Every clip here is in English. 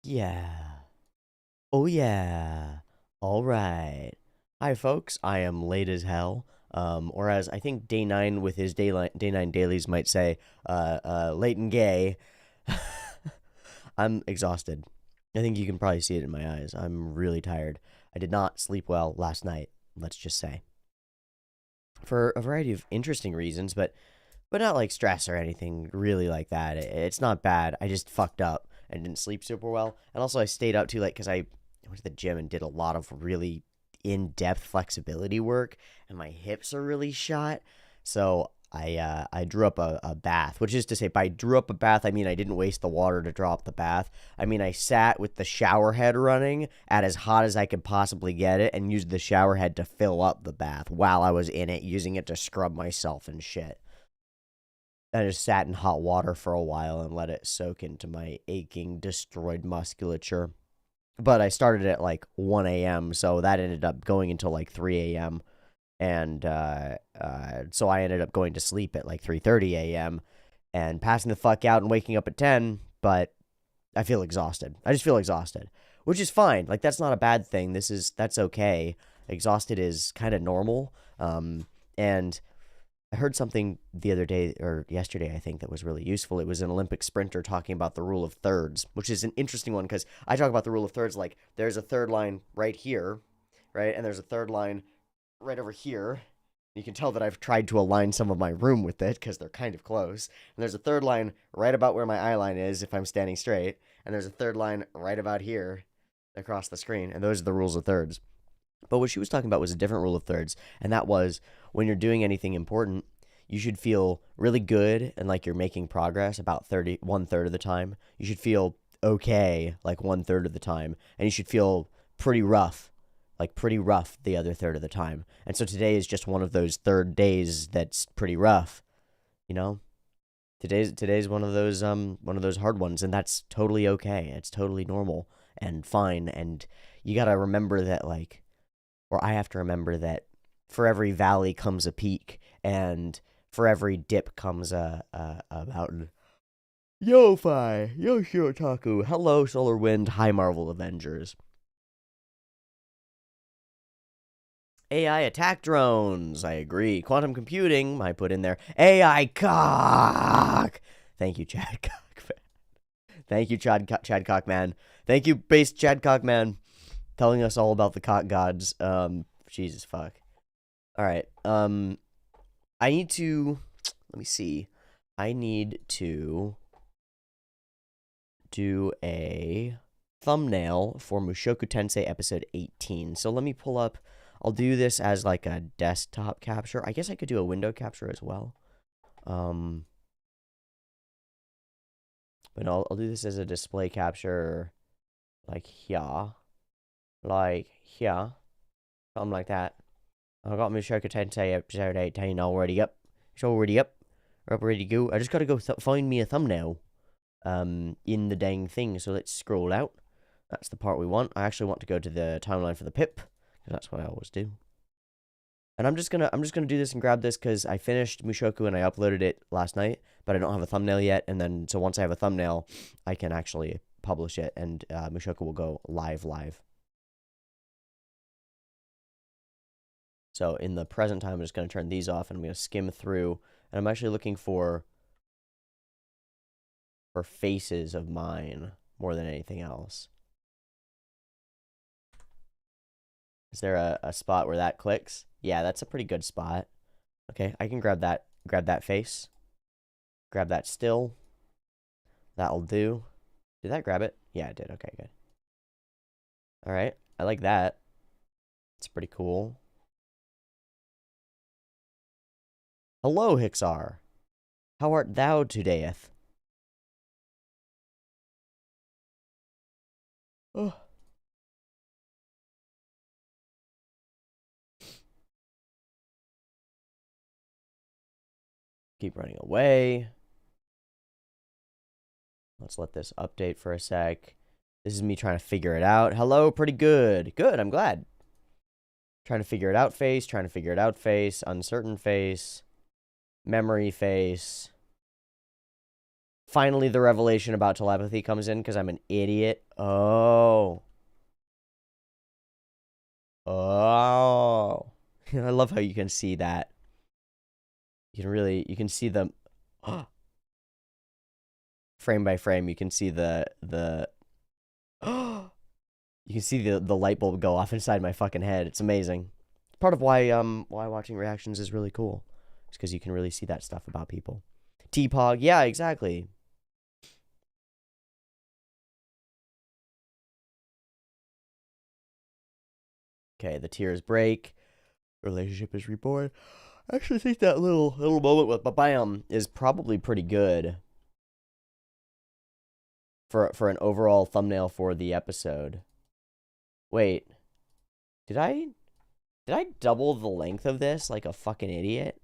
Yeah. Oh, yeah. All right. Hi, folks. I am late as hell. Or as I think Day 9 with his Day 9 dailies might say, late and gay. I'm exhausted. I think you can probably see it in my eyes. I'm really tired. I did not sleep well last night, let's just say. For a variety of interesting reasons, but not like stress or anything really like that. It's not bad. I just fucked up and didn't sleep super well. And also, I stayed out too late because I went to the gym and did a lot of really in depth flexibility work, and my hips are really shot. So I drew up a bath, which is to say, by drew up a bath, I mean I didn't waste the water to draw up the bath. I mean, I sat with the shower head running at as hot as I could possibly get it and used the shower head to fill up the bath while I was in it, using it to scrub myself and shit. I just sat in hot water for a while and let it soak into my aching, destroyed musculature. But I started at like 1 a.m., so that ended up going until like 3 a.m. And so I ended up going to sleep at like 3:30 a.m. and passing the fuck out and waking up at 10. But I feel exhausted. I just feel exhausted, which is fine. Like, that's not a bad thing. That's okay. Exhausted is kind of normal. And I heard something the other day or yesterday, I think, that was really useful. It was an Olympic sprinter talking about the rule of thirds, which is an interesting one because I talk about the rule of thirds like there's a third line right here, right? And there's a third line right over here. You can tell that I've tried to align some of my room with it because they're kind of close. And there's a third line right about where my eye line is if I'm standing straight. And there's a third line right about here across the screen. And those are the rules of thirds. But what she was talking about was a different rule of thirds, and that was when you're doing anything important, you should feel really good and like you're making progress about 1/3 of the time. You should feel okay like 1/3 of the time, and you should feel pretty rough, like pretty rough the other third of the time. And so today is just one of those third days that's pretty rough, you know? Today's one of those hard ones, and that's totally okay. It's totally normal and fine, and you got to remember that, like, or I have to remember that for every valley comes a peak, and for every dip comes a mountain. Yo, Fi! Yo, Shirotaku! Hello, Solar Wind! Hi, Marvel Avengers! AI attack drones! I agree. Quantum computing, I put in there. AI cock! Thank you, Chad Cock. Thank you, Chad Cockman. Thank you, base Chad Cockman, telling us all about the cock gods. Jesus fuck. All right. I need to. Let me see. I need to do a thumbnail for Mushoku Tensei episode 18. So let me pull up. I'll do this as like a desktop capture. I guess I could do a window capture as well. But I'll do this as a display capture, like here, something like that. I got Mushoku Tensei episode 18 already up. It's already up. We're up, ready to go. I just gotta go find me a thumbnail in the dang thing. So let's scroll out. That's the part we want. I actually want to go to the timeline for the pip, because that's what I always do. And I'm just gonna do this and grab this because I finished Mushoku and I uploaded it last night, but I don't have a thumbnail yet. And then so once I have a thumbnail, I can actually publish it, and Mushoku will go live. So in the present time, I'm just going to turn these off and I'm going to skim through. And I'm actually looking for faces of mine more than anything else. Is there a spot where that clicks? Yeah, that's a pretty good spot. Okay, I can grab that face. Grab that still. That'll do. Did that grab it? Yeah, it did. Okay, good. All right, I like that. It's pretty cool. Hello, Hixar. How art thou todayeth? Oh. Keep running away. Let's let this update for a sec. This is me trying to figure it out. Hello, pretty good. Good, I'm glad. Trying to figure it out face, trying to figure it out face, uncertain face, memory face. Finally, the revelation about telepathy comes in because I'm an idiot. Oh. Oh. I love how you can see that. You can see the frame by frame. You can see the you can see the light bulb go off inside my fucking head. It's amazing. It's part of why watching reactions is really cool. It's because you can really see that stuff about people. T-Pog, yeah, exactly. Okay, the tears break. Relationship is reborn. I actually think that little moment with Babayam is probably pretty good for an overall thumbnail for the episode. Wait, did I double the length of this like a fucking idiot?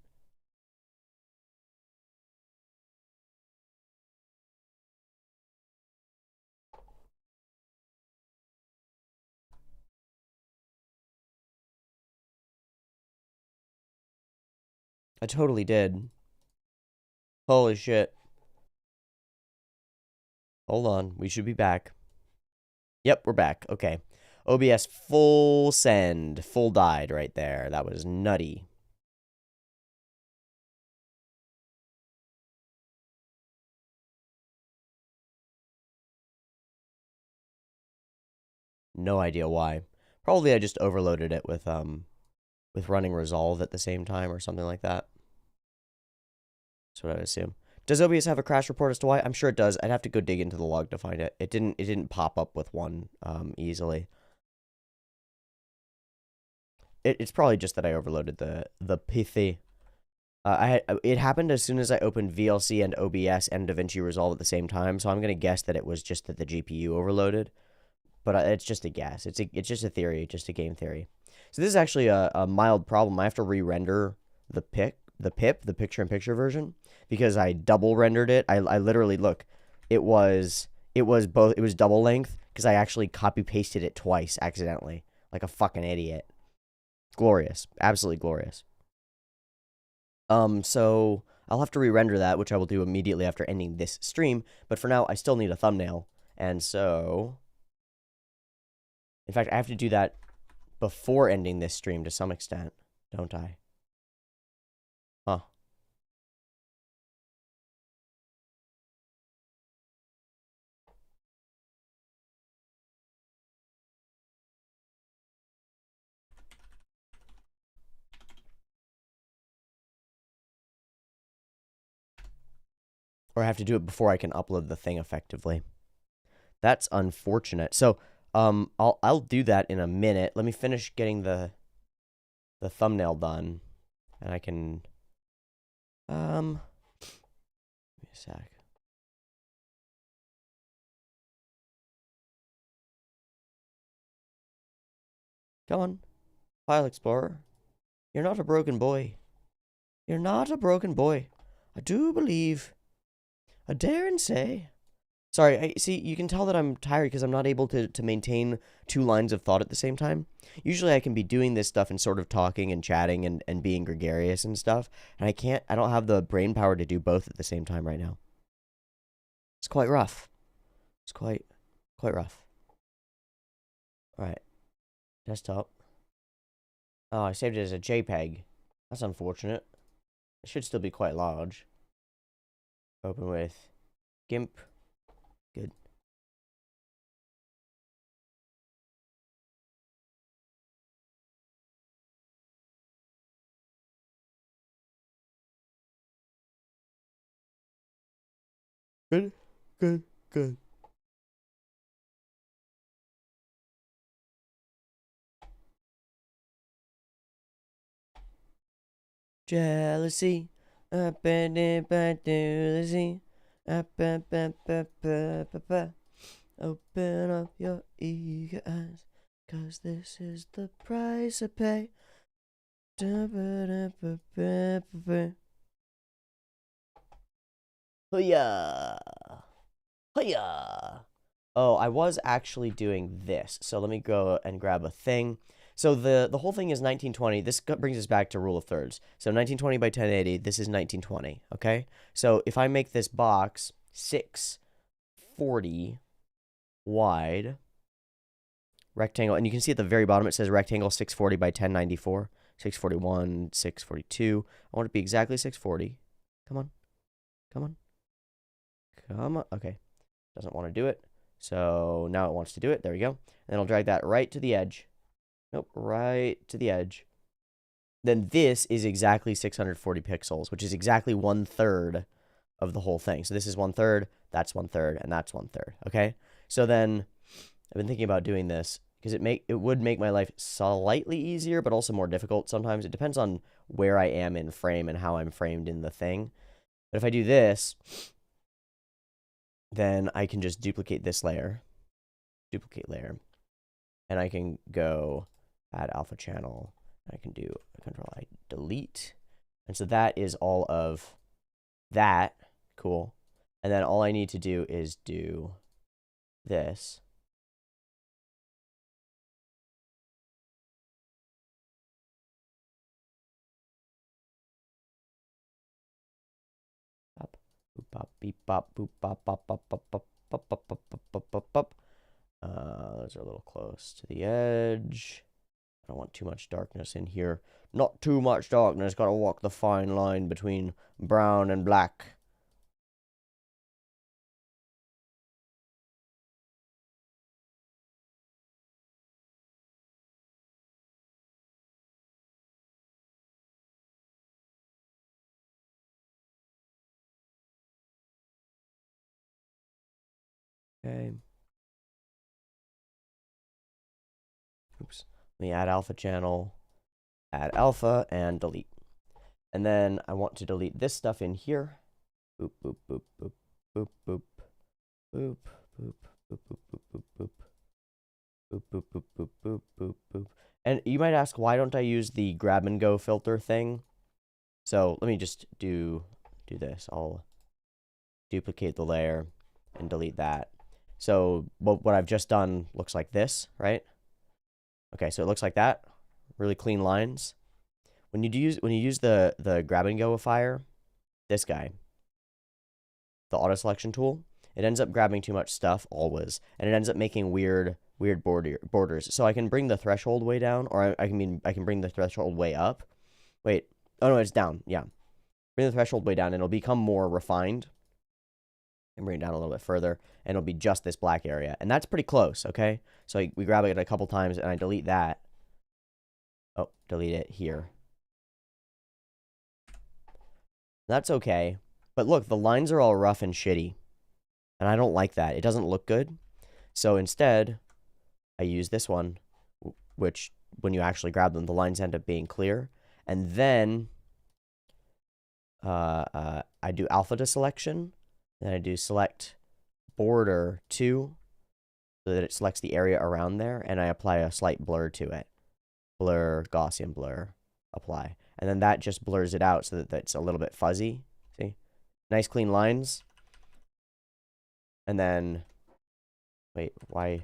I totally did. Holy shit. Hold on, we should be back. Yep, we're back. Okay. OBS full send. Full died right there. That was nutty. No idea why. Probably I just overloaded it with running Resolve at the same time or something like that. That's what I would assume. Does OBS have a crash report as to why? I'm sure it does. I'd have to go dig into the log to find it. It didn't pop up with one easily. It's probably just that I overloaded the pithy. It happened as soon as I opened VLC and OBS and DaVinci Resolve at the same time, so I'm gonna guess that it was just that the GPU overloaded. But it's just a guess. It's just a theory, just a game theory. So this is actually a mild problem. I have to re-render the pip, the picture-in-picture version, because I double rendered it. I literally look, it was double length because I actually copy pasted it twice accidentally, like a fucking idiot. Glorious, absolutely glorious. So I'll have to re-render that, which I will do immediately after ending this stream. But for now, I still need a thumbnail, and so, in fact, I have to do that before ending this stream to some extent, don't I? Huh. Or I have to do it before I can upload the thing effectively. That's unfortunate. So, I'll do that in a minute. Let me finish getting the thumbnail done, and I can, give me a sec. Come on, File Explorer. You're not a broken boy. You're not a broken boy. I do believe. I dare and say. Sorry, see, you can tell that I'm tired because I'm not able to maintain two lines of thought at the same time. Usually I can be doing this stuff and sort of talking and chatting and being gregarious and stuff, and I don't have the brain power to do both at the same time right now. It's quite rough. It's quite rough. Alright. Desktop. Oh, I saved it as a JPEG. That's unfortunate. It should still be quite large. Open with GIMP. Good. Good, good, good. Jealousy, up and in by jealousy, up, open up your eager eyes, 'cause this is the price I pay. Hoo-yah! Hoo-yah! Oh, I was actually doing this. So let me go and grab a thing. So the whole thing is 1920. This brings us back to rule of thirds. So 1920 by 1080, this is 1920, okay? So if I make this box 640 wide rectangle. And you can see at the very bottom it says rectangle 640 by 1094. 641, 642. I want it to be exactly 640. Come on. Come on. Come on. Okay. Doesn't want to do it. So now it wants to do it. There we go. And I'll drag that right to the edge. Nope, right to the edge. Then this is exactly 640 pixels, which is exactly 1/3 of the whole thing. So this is 1/3, that's 1/3, and that's 1/3. Okay. So then I've been thinking about doing this because it would make my life slightly easier, but also more difficult sometimes. It depends on where I am in frame and how I'm framed in the thing. But if I do this, then I can just duplicate this layer, duplicate layer, and I can go add alpha channel. I can do Control-I, delete. And so that is all of that. Cool. And then all I need to do is do this. Up, boop, bop, beep, bop, boop, bop, bop, bop, bop, bop, bop, bop, bop, bop, bop, bop. Those are a little close to the edge. I don't want too much darkness in here. Not too much darkness. Gotta walk the fine line between brown and black. Okay. Oops. Let me add alpha channel, add alpha, and delete. And then I want to delete this stuff in here. Boop, boop, boop, boop, boop, boop, boop, boop, boop, boop, boop, boop, boop. Boop, boop, boop, boop, boop, boop, boop. And you might ask, why don't I use the grab and go filter thing? So let me just do this. I'll duplicate the layer and delete that. So what I've just done looks like this, right? Okay, so it looks like that. Really clean lines. When you use the grab and go-ifier, this guy, the auto selection tool, it ends up grabbing too much stuff always, and it ends up making weird borders. So I can bring the threshold way down, or I can bring the threshold way up. Wait, oh no, it's down. Yeah, bring the threshold way down, and it'll become more refined. And bring it down a little bit further, and it'll be just this black area, and that's pretty close. Okay, so we grab it a couple times, and I delete that. Oh, delete it here. That's okay. But look, the lines are all rough and shitty. And I don't like that. It doesn't look good. So instead, I use this one, which when you actually grab them, the lines end up being clear. And then I do alpha deselection. Then I do select border 2 so that it selects the area around there. And I apply a slight blur to it. Blur, Gaussian blur, apply. And then that just blurs it out so that it's a little bit fuzzy. See? Nice clean lines. And then, wait, why?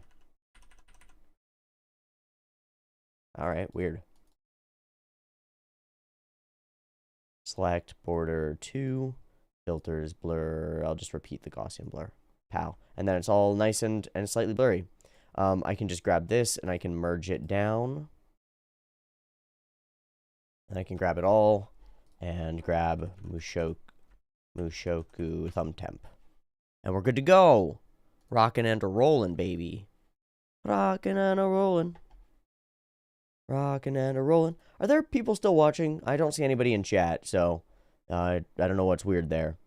All right, weird. Select border 2, filters, blur. I'll just repeat the Gaussian blur. Pow. And then it's all nice and slightly blurry. I can just grab this and I can merge it down. And I can grab it all and grab Mushoku thumb temp. And we're good to go. Rockin' and a rollin', baby. Rockin' and a rollin'. Rockin' and a rollin'. Are there people still watching? I don't see anybody in chat, so I don't know what's weird there.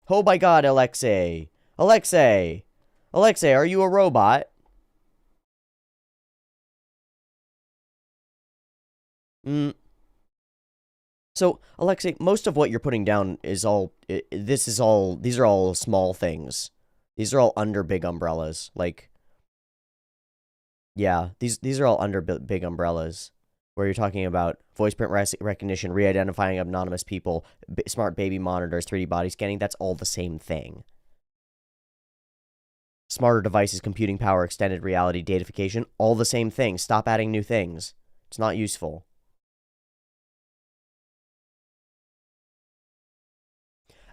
Oh my god, Alexei. Alexei, are you a robot? So, Alexei, most of what you're putting down is these are all small things. These are all under big umbrellas. Like, yeah, these are all under big umbrellas. Where you're talking about voice print recognition, re-identifying anonymous people, smart baby monitors, 3D body scanning, that's all the same thing. Smarter devices, computing power, extended reality, datafication, all the same thing. Stop adding new things. It's not useful.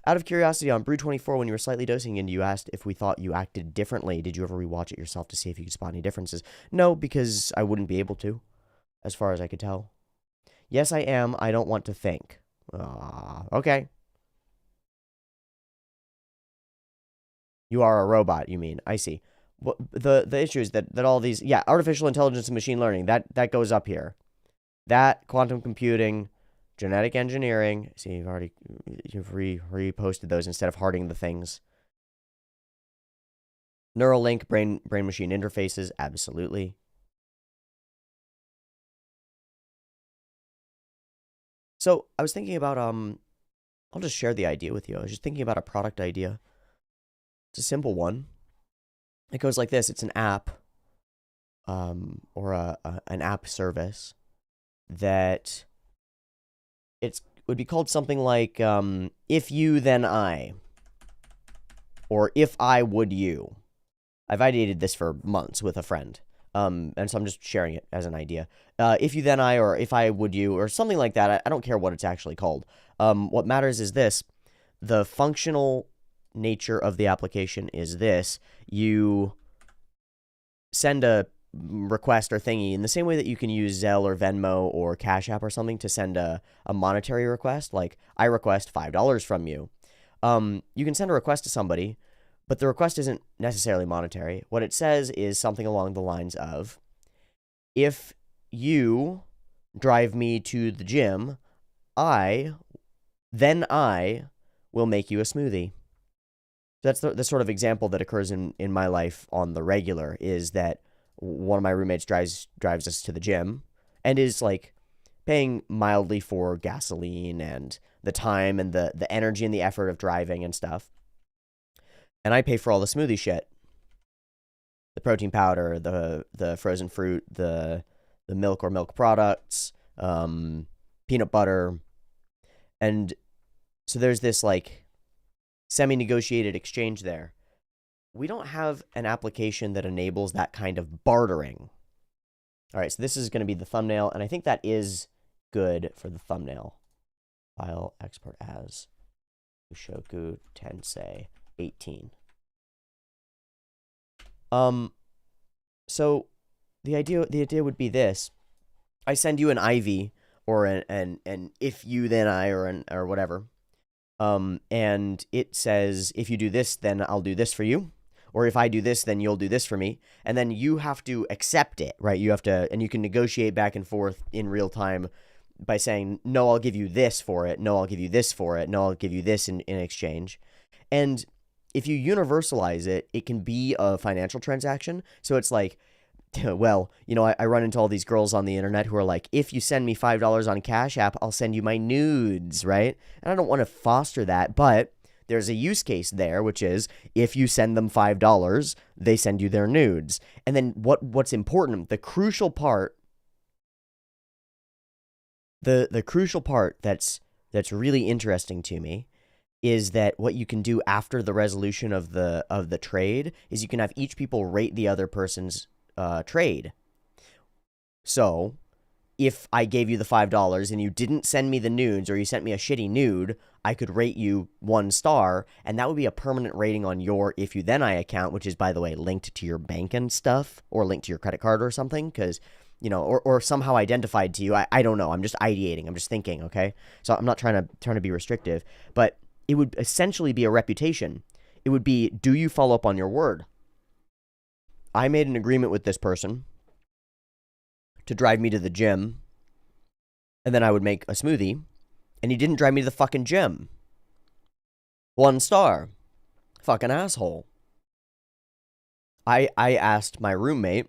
Out of curiosity, on Brew 24, when you were slightly dosing and you asked if we thought you acted differently, did you ever rewatch it yourself to see if you could spot any differences? No, because I wouldn't be able to, as far as I could tell. Yes, I am. I don't want to think. Okay. You are a robot, you mean. I see. Well, the issue is that all these, yeah, artificial intelligence and machine learning, that goes up here. That, quantum computing, genetic engineering. See, you've reposted those instead of hearting the things. Neural link, brain machine interfaces, absolutely. So I was thinking about I'll just share the idea with you. I was just thinking about a product idea. It's a simple one. It goes like this. It's an app, or an app service that would be called something like if you then I, or if I would you. I've ideated this for months with a friend, and so I'm just sharing it as an idea. If you then I, or if I would you, or something like that. I don't care what it's actually called. What matters is this: the functional nature of the application is this. You send a request or thingy in the same way that you can use Zelle or Venmo or Cash App or something to send a monetary request, like I request $5 from you. You can send a request to somebody, but the request isn't necessarily monetary. What it says is something along the lines of, if you drive me to the gym, then I will make you a smoothie. That's the sort of example that occurs in my life on the regular, is that one of my roommates drives us to the gym and is like paying mildly for gasoline and the time and the energy and the effort of driving and stuff. And I pay for all the smoothie shit. The protein powder, the frozen fruit, the milk or milk products, peanut butter. And so there's this like semi-negotiated exchange there. We don't have an application that enables that kind of bartering. All right, so this is going to be the thumbnail, and I think that is good for the thumbnail. File export as Ushoku Tensei 18. So the idea would be this: I send you an IV or an if you then I, or whatever. And it says, if you do this, then I'll do this for you. Or if I do this, then you'll do this for me. And then you have to accept it, right? You have to, and you can negotiate back and forth in real time by saying, no, I'll give you this for it. No, I'll give you this for it. No, I'll give you this in exchange. And if you universalize it, it can be a financial transaction. So it's like, well, you know, I run into all these girls on the internet who are like, if you send me $5 on Cash App, I'll send you my nudes, right? And I don't want to foster that, but there's a use case there, which is if you send them $5, they send you their nudes. And then what's important, the crucial part, the crucial part that's really interesting to me is that what you can do after the resolution of the trade is you can have each people rate the other person's trade. So if I gave you the $5 and you didn't send me the nudes, or you sent me a shitty nude, I could rate you 1 star, and that would be a permanent rating on your If You Then I account, which is, by the way, linked to your bank and stuff, or linked to your credit card or something, because, you know, or somehow identified to you. I don't know. I'm just ideating. I'm just thinking, okay? So I'm not trying to be restrictive, but it would essentially be a reputation. It would be, do you follow up on your word? I made an agreement with this person to drive me to the gym, and then I would make a smoothie, and he didn't drive me to the fucking gym. 1 star. Fucking asshole. I asked my roommate,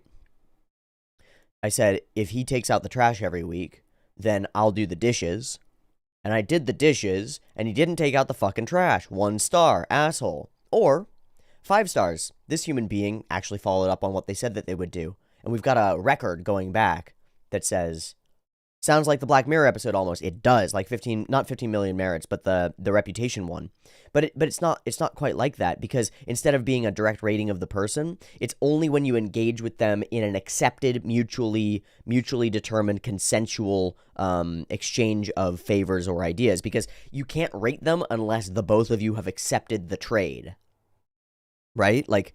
I said, if he takes out the trash every week, then I'll do the dishes. And I did the dishes, and he didn't take out the fucking trash. 1 star. Asshole. Or 5 stars. This human being actually followed up on what they said that they would do. And we've got a record going back that says, Sounds like the Black Mirror episode almost. It does, like 15, not 15 million merits, but the reputation one. But it's not quite like that, because instead of being a direct rating of the person, it's only when you engage with them in an accepted, mutually determined, consensual exchange of favors or ideas, because you can't rate them unless the both of you have accepted the trade. Right? Like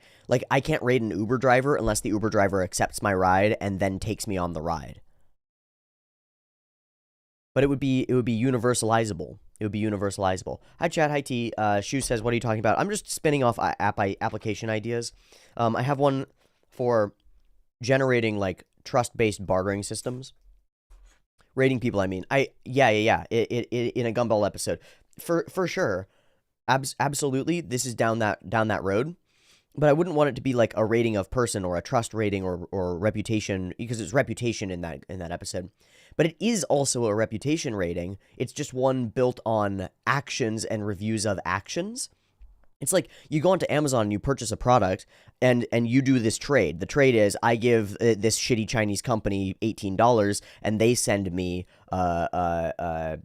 I can't rate an Uber driver unless the Uber driver accepts my ride and then takes me on the ride. But it would be universalizable. It would be universalizable. Hi chat, hi T. Shu says, "What are you talking about?" I'm just spinning off application ideas. I have one for generating like trust-based bartering systems, rating people. I mean, yeah. It in a Gumball episode, for sure, absolutely. This is down that road. But I wouldn't want it to be like a rating of person or a trust rating or reputation, because it's reputation in that episode. But it is also a reputation rating. It's just one built on actions and reviews of actions. It's like you go onto Amazon and you purchase a product, and you do this trade. The trade is I give this shitty Chinese company $18, and they send me a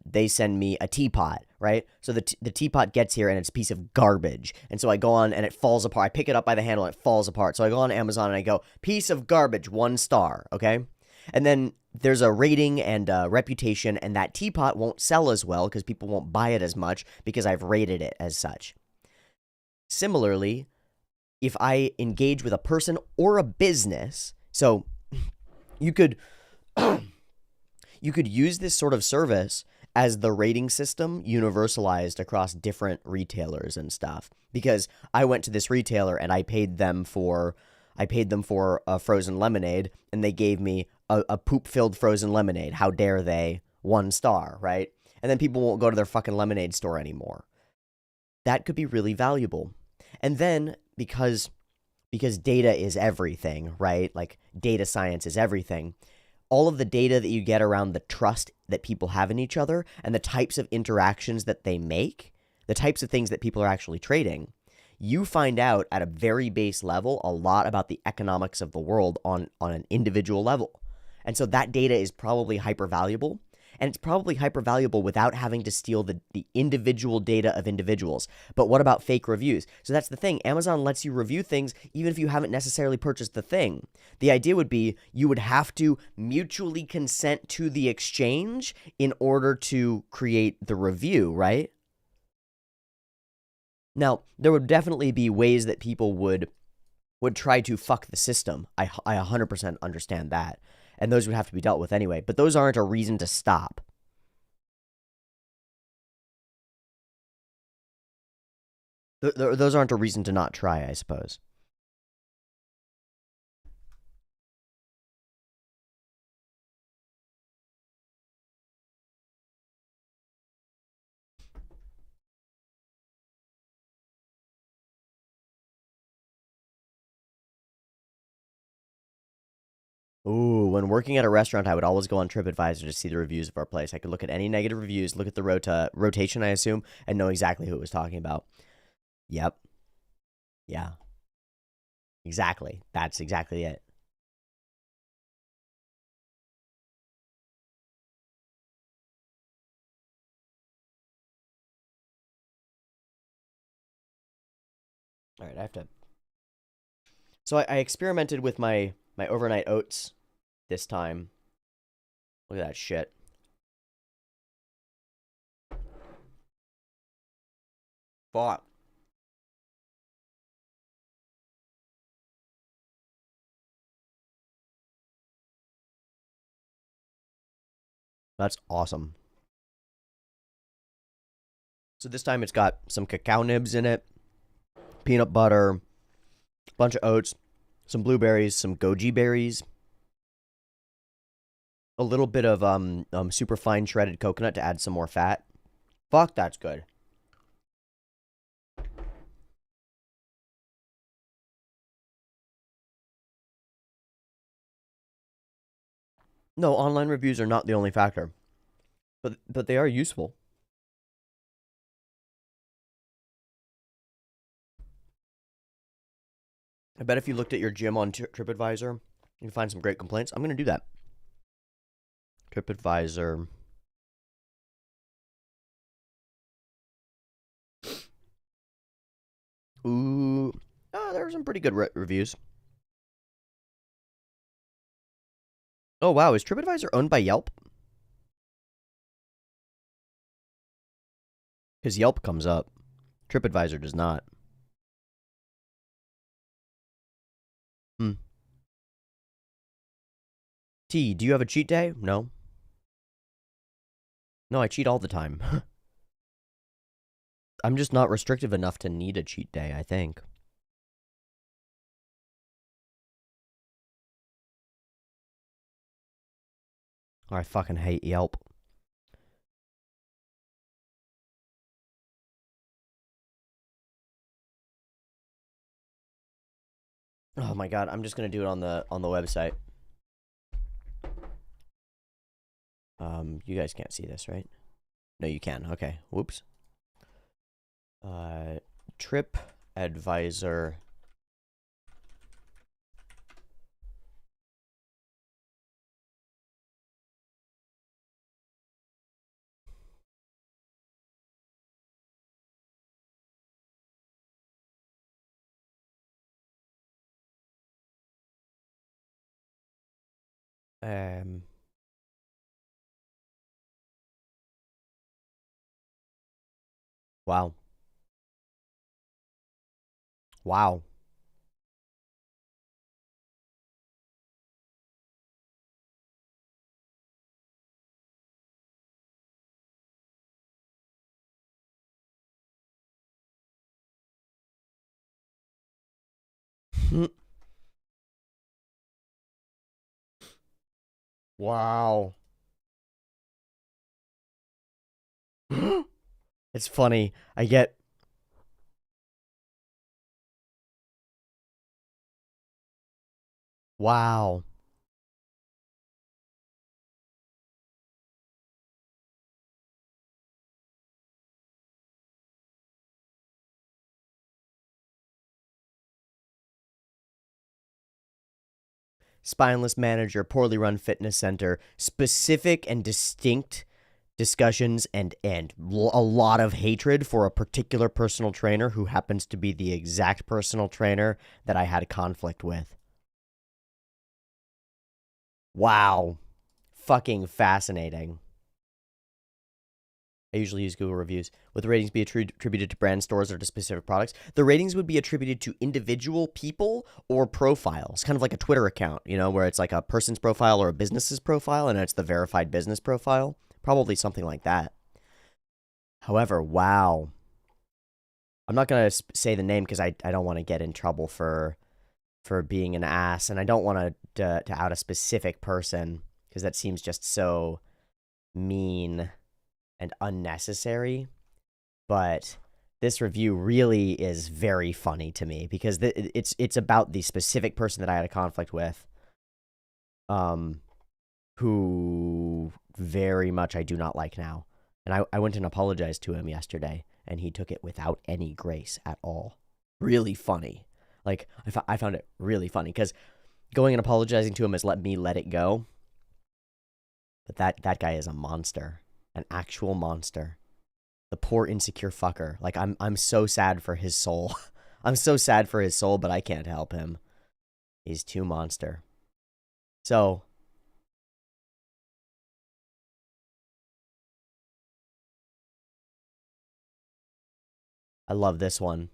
teapot, right? So the teapot gets here and it's a piece of garbage, and so I go on and it falls apart. I pick it up by the handle and it falls apart. So I go on Amazon and I go, piece of garbage, 1 star, okay? And then there's a rating and a reputation, and that teapot won't sell as well because people won't buy it as much because I've rated it as such. Similarly, if I engage with a person or a business, so you could you could use this sort of service as the rating system universalized across different retailers and stuff. Because I went to this retailer and I paid them for a frozen lemonade, and they gave me a poop-filled frozen lemonade. How dare they? 1 star, right? And then people won't go to their fucking lemonade store anymore. That could be really valuable. And then because data is everything, right? Like data science is everything. All of the data that you get around the trust that people have in each other and the types of interactions that they make, the types of things that people are actually trading, you find out at a very base level a lot about the economics of the world on an individual level. And so that data is probably hyper valuable. And it's probably hyper valuable without having to steal the individual data of individuals. But what about fake reviews? So that's the thing. Amazon lets you review things even if you haven't necessarily purchased the thing. The idea would be you would have to mutually consent to the exchange in order to create the review, right? Now, there would definitely be ways that people would try to fuck the system. I 100% understand that. And those would have to be dealt with anyway. But those aren't a reason to stop. Those aren't a reason to not try, I suppose. Ooh, when working at a restaurant, I would always go on TripAdvisor to see the reviews of our place. I could look at any negative reviews, look at the rotation, I assume, and know exactly who it was talking about. Yep. Yeah. Exactly. That's exactly it. All right, I have to. So I experimented with my overnight oats this time. Look at that shit. Fuck. That's awesome. So this time it's got some cacao nibs in it, peanut butter, a bunch of oats, some blueberries, some goji berries, a little bit of super fine shredded coconut to add some more fat. Fuck, that's good. No, online reviews are not the only factor, but they are useful. I bet if you looked at your gym on TripAdvisor, you can find some great complaints. I'm gonna do that. TripAdvisor. Ooh, there were some pretty good reviews. Oh wow, is TripAdvisor owned by Yelp? Because Yelp comes up. TripAdvisor does not. Hmm. T, do you have a cheat day? No. No, I cheat all the time. I'm just not restrictive enough to need a cheat day, I think. Oh, I fucking hate Yelp. Oh my god, I'm just gonna do it on the website. You guys can't see this, right? No, you can. Okay. Whoops. TripAdvisor. Wow. Wow. Wow. It's funny. I get. Wow. Spineless manager, poorly run fitness center, specific and distinct discussions and a lot of hatred for a particular personal trainer who happens to be the exact personal trainer that I had conflict with. Wow. Fucking fascinating. I usually use Google reviews. Would the ratings be attributed to brand stores or to specific products? The ratings would be attributed to individual people or profiles, kind of like a Twitter account, you know, where it's like a person's profile or a business's profile, and it's the verified business profile. Probably something like that. However, wow. I'm not going to say the name because I don't want to get in trouble for being an ass, and I don't want to out a specific person because that seems just so mean and unnecessary. But this review really is very funny to me because it's about the specific person that I had a conflict with, who very much I do not like now. And I went and apologized to him yesterday, and he took it without any grace at all. Really funny. Like, I found it really funny because going and apologizing to him has let me let it go. But that guy is a monster, an actual monster. The poor insecure fucker. Like, I'm so sad for his soul. I'm so sad for his soul, but I can't help him. He's too monster. So, I love this one.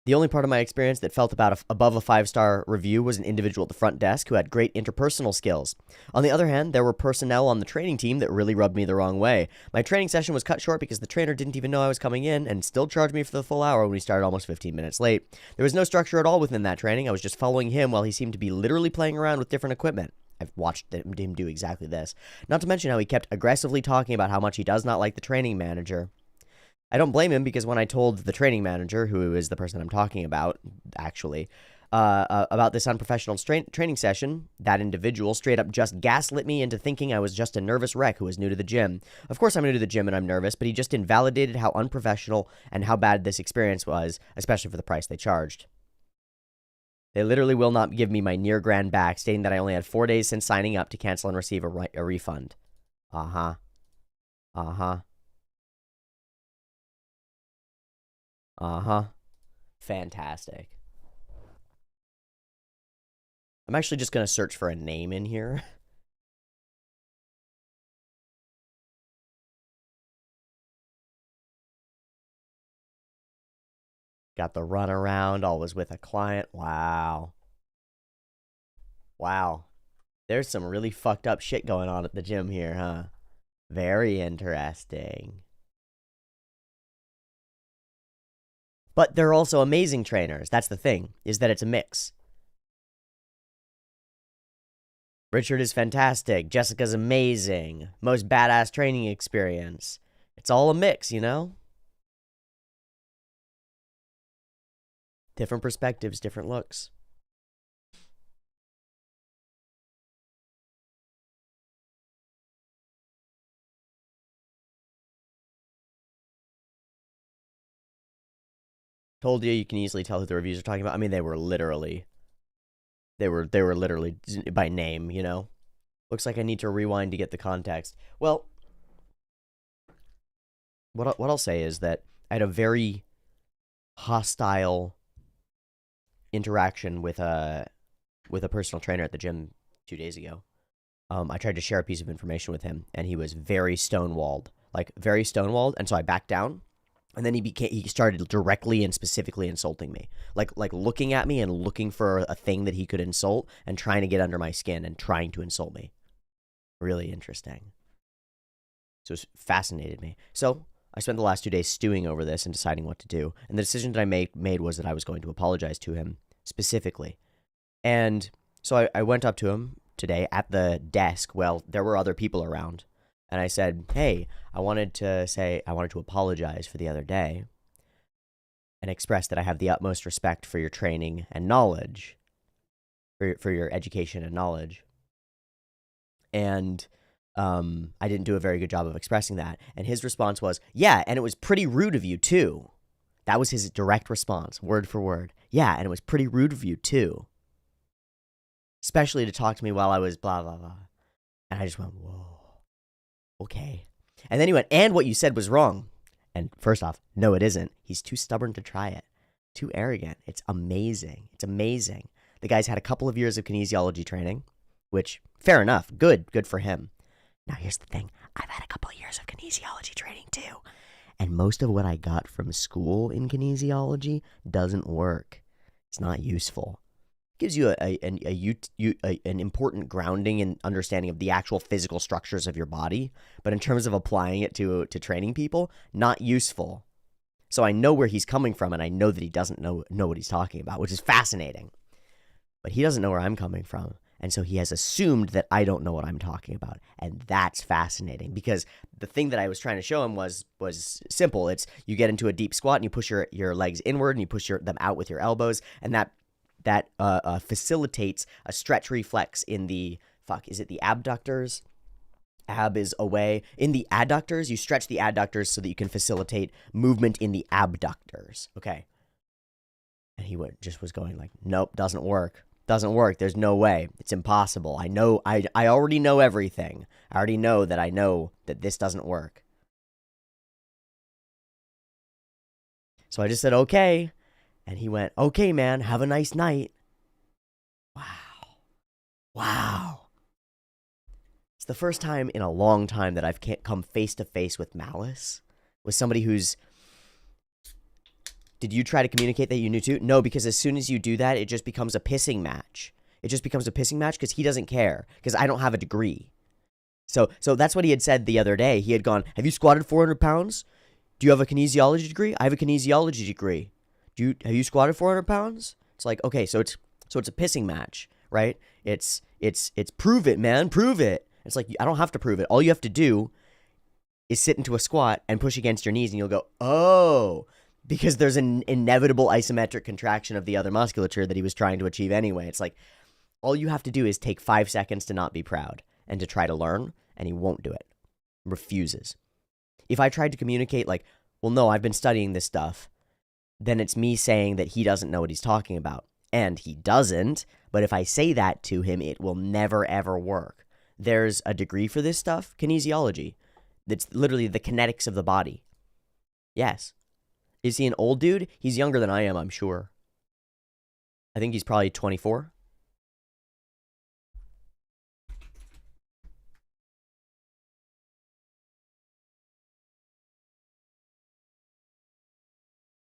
The only part of my experience that felt above a 5-star review was an individual at the front desk who had great interpersonal skills. On the other hand, there were personnel on the training team that really rubbed me the wrong way. My training session was cut short because the trainer didn't even know I was coming in and still charged me for the full hour when we started almost 15 minutes late. There was no structure at all within that training. I was just following him while he seemed to be literally playing around with different equipment. I've watched him do exactly this. Not to mention how he kept aggressively talking about how much he does not like the training manager. I don't blame him because when I told the training manager, who is the person I'm talking about, actually, about this unprofessional training session, that individual straight up just gaslit me into thinking I was just a nervous wreck who was new to the gym. Of course I'm new to the gym and I'm nervous, but he just invalidated how unprofessional and how bad this experience was, especially for the price they charged. They literally will not give me my near grand back, stating that I only had 4 days since signing up to cancel and receive a refund. Uh-huh. Uh-huh. Uh-huh. Fantastic. I'm actually just going to search for a name in here. Got the runaround, always with a client. Wow. Wow. There's some really fucked up shit going on at the gym here, huh? Very interesting. But they're also amazing trainers. That's the thing, is that it's a mix. Richard is fantastic. Jessica's amazing. Most badass training experience. It's all a mix, you know? Different perspectives, different looks. Told you can easily tell who the reviews are talking about. I mean, they were literally by name, you know? Looks like I need to rewind to get the context. Well, what I'll say is that I had a very hostile interaction with a personal trainer at the gym 2 days ago. I tried to share a piece of information with him, and he was very stonewalled, and so I backed down. And then he started directly and specifically insulting me, like looking at me and looking for a thing that he could insult and trying to get under my skin and trying to insult me. Really interesting. So it fascinated me. So I spent the last 2 days stewing over this and deciding what to do. And the decision that I made was that I was going to apologize to him specifically. And so I went up to him today at the desk. Well, there were other people around. And I said, hey, I wanted to apologize for the other day and express that I have the utmost respect for your training and knowledge, for your education and knowledge. And I didn't do a very good job of expressing that. And his response was, yeah, and it was pretty rude of you too. That was his direct response, word for word. Yeah, and it was pretty rude of you too. Especially to talk to me while I was blah, blah, blah. And I just went, whoa. Okay. And then he went, and what you said was wrong. And first off, no, it isn't. He's too stubborn to try it. Too arrogant. It's amazing. It's amazing. The guy's had a couple of years of kinesiology training, which, fair enough. Good for him. Now, here's the thing. I've had a couple of years of kinesiology training, too. And most of what I got from school in kinesiology doesn't work. It's not useful. Gives you an important grounding and understanding of the actual physical structures of your body, but in terms of applying it to training people, not useful. So I know where he's coming from, and I know that he doesn't know what he's talking about, which is fascinating. But he doesn't know where I'm coming from, and so he has assumed that I don't know what I'm talking about, and that's fascinating because the thing that I was trying to show him was simple. It's you get into a deep squat and you push your legs inward and you push them out with your elbows, and that facilitates a stretch reflex in the abductors? Ab is away. In the adductors, you stretch the adductors so that you can facilitate movement in the abductors. Okay. And he was going like, nope, doesn't work. Doesn't work. There's no way. It's impossible. I know. I already know everything. I already know that this doesn't work. So I just said, okay. And he went, okay, man, have a nice night. Wow. It's the first time in a long time that I've come face to face with malice, with somebody who's... Did you try to communicate that you knew too? No, because as soon as you do that, it just becomes a pissing match. It just becomes a pissing match because he doesn't care, because I don't have a degree. So that's what he had said the other day. He had gone, have you squatted 400 pounds? Do you have a kinesiology degree? I have a kinesiology degree. Have you squatted 400 pounds? It's like, okay, so it's a pissing match, right? It's prove it, man, prove it. It's like, I don't have to prove it. All you have to do is sit into a squat and push against your knees and you'll go, oh, because there's an inevitable isometric contraction of the other musculature that he was trying to achieve anyway. It's like, all you have to do is take 5 seconds to not be proud and to try to learn, and he won't do it. Refuses. If I tried to communicate like, well, no, I've been studying this stuff, then it's me saying that he doesn't know what he's talking about. And he doesn't, but if I say that to him, it will never, ever work. There's a degree for this stuff, kinesiology. That's literally the kinetics of the body. Yes. Is he an old dude? He's younger than I am, I'm sure. I think he's probably 24.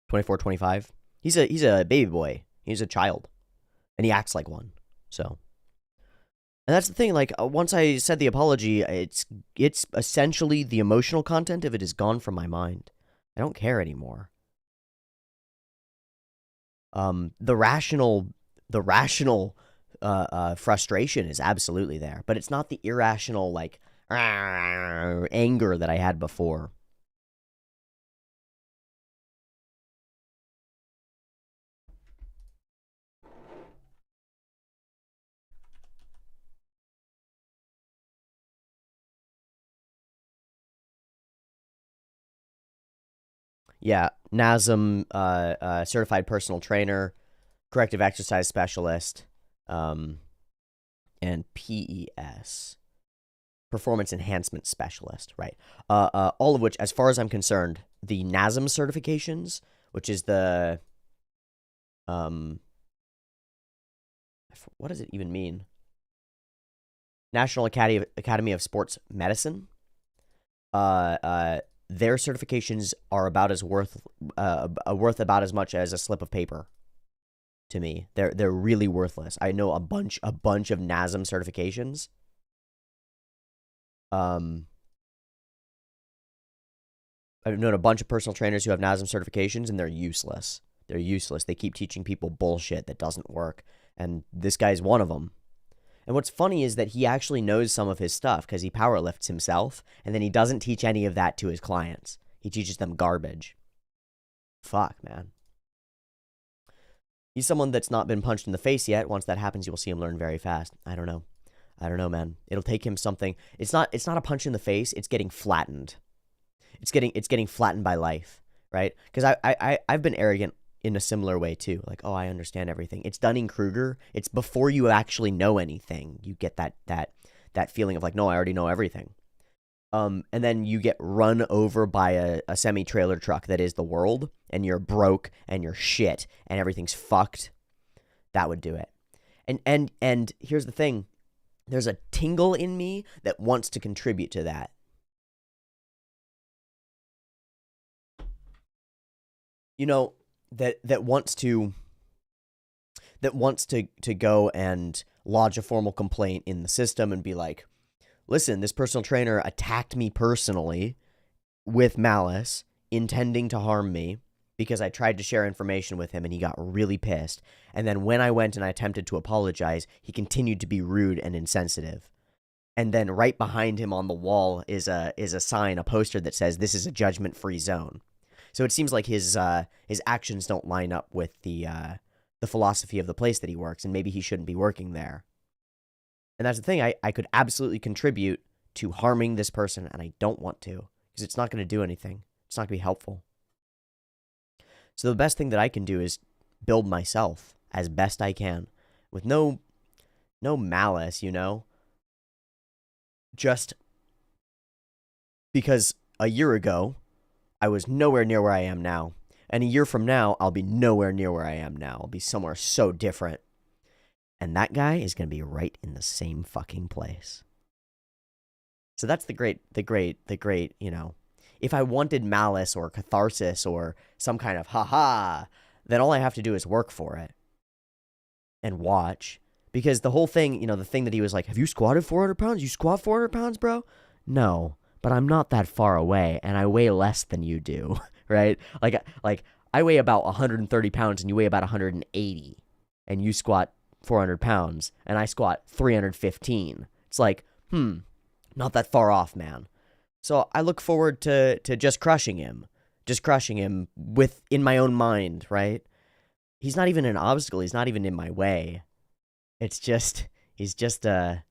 "24, 25. He's a baby boy. He's a child. And he acts like one. So, and that's the thing, like, once I said the apology, it's essentially the emotional content of it is gone from my mind. I don't care anymore. The rational frustration is absolutely there, but it's not the irrational, like, anger that I had before. Yeah, NASM, certified personal trainer, corrective exercise specialist, and PES, performance enhancement specialist, right? All of which, as far as I'm concerned, the NASM certifications, which is the, what does it even mean? National Academy of Sports Medicine. Their certifications are about as worth about as much as a slip of paper. To me, they're really worthless. I know a bunch of NASM certifications. I've known a bunch of personal trainers who have NASM certifications, and they're useless. They're useless. They keep teaching people bullshit that doesn't work, and this guy's one of them. And what's funny is that he actually knows some of his stuff because he powerlifts himself, and then he doesn't teach any of that to his clients. He teaches them garbage. Fuck, man. He's someone that's not been punched in the face yet. Once that happens, you'll see him learn very fast. I don't know. I don't know, man. It'll take him something. It's not a punch in the face. It's getting flattened. It's getting flattened by life, right? Because I've been arrogant in a similar way too. Like, oh, I understand everything. It's Dunning-Kruger. It's before you actually know anything. You get that feeling of like, no, I already know everything. And then you get run over by a semi-trailer truck that is the world, and you're broke and you're shit and everything's fucked. That would do it. And here's the thing. There's a tingle in me that wants to contribute to that. You know, that wants to go and lodge a formal complaint in the system and be like, listen, this personal trainer attacked me personally with malice, intending to harm me because I tried to share information with him and he got really pissed. And then when I went and I attempted to apologize, he continued to be rude and insensitive. And then right behind him on the wall is a sign, a poster that says, "This is a judgment-free zone." So it seems like his actions don't line up with the philosophy of the place that he works, and maybe he shouldn't be working there. And that's the thing. I could absolutely contribute to harming this person, and I don't want to, because it's not going to do anything. It's not going to be helpful. So the best thing that I can do is build myself as best I can, with no malice, you know? Just because a year ago, I was nowhere near where I am now. And a year from now, I'll be nowhere near where I am now. I'll be somewhere so different. And that guy is going to be right in the same fucking place. So that's the great, you know, if I wanted malice or catharsis or some kind of ha-ha, then all I have to do is work for it and watch. Because the whole thing, you know, the thing that he was like, have you squatted 400 pounds? You squat 400 pounds, bro? No, but I'm not that far away and I weigh less than you do, right? Like I weigh about 130 pounds and you weigh about 180 and you squat 400 pounds and I squat 315. It's like, not that far off, man. So I look forward to just crushing him in my own mind, right? He's not even an obstacle. He's not even in my way. It's just, he's just a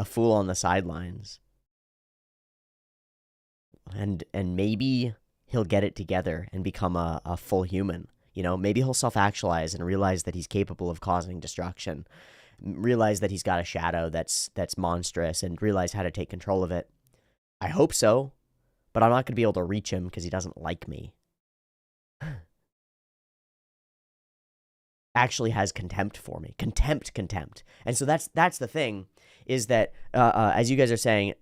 fool on the sidelines. And maybe he'll get it together and become a full human. Maybe he'll self-actualize and realize that he's capable of causing destruction, realize that he's got a shadow that's monstrous, and realize how to take control of it. I hope so, but I'm not going to be able to reach him because he doesn't like me. Actually has contempt for me. Contempt. And so that's the thing, is that, as you guys are saying,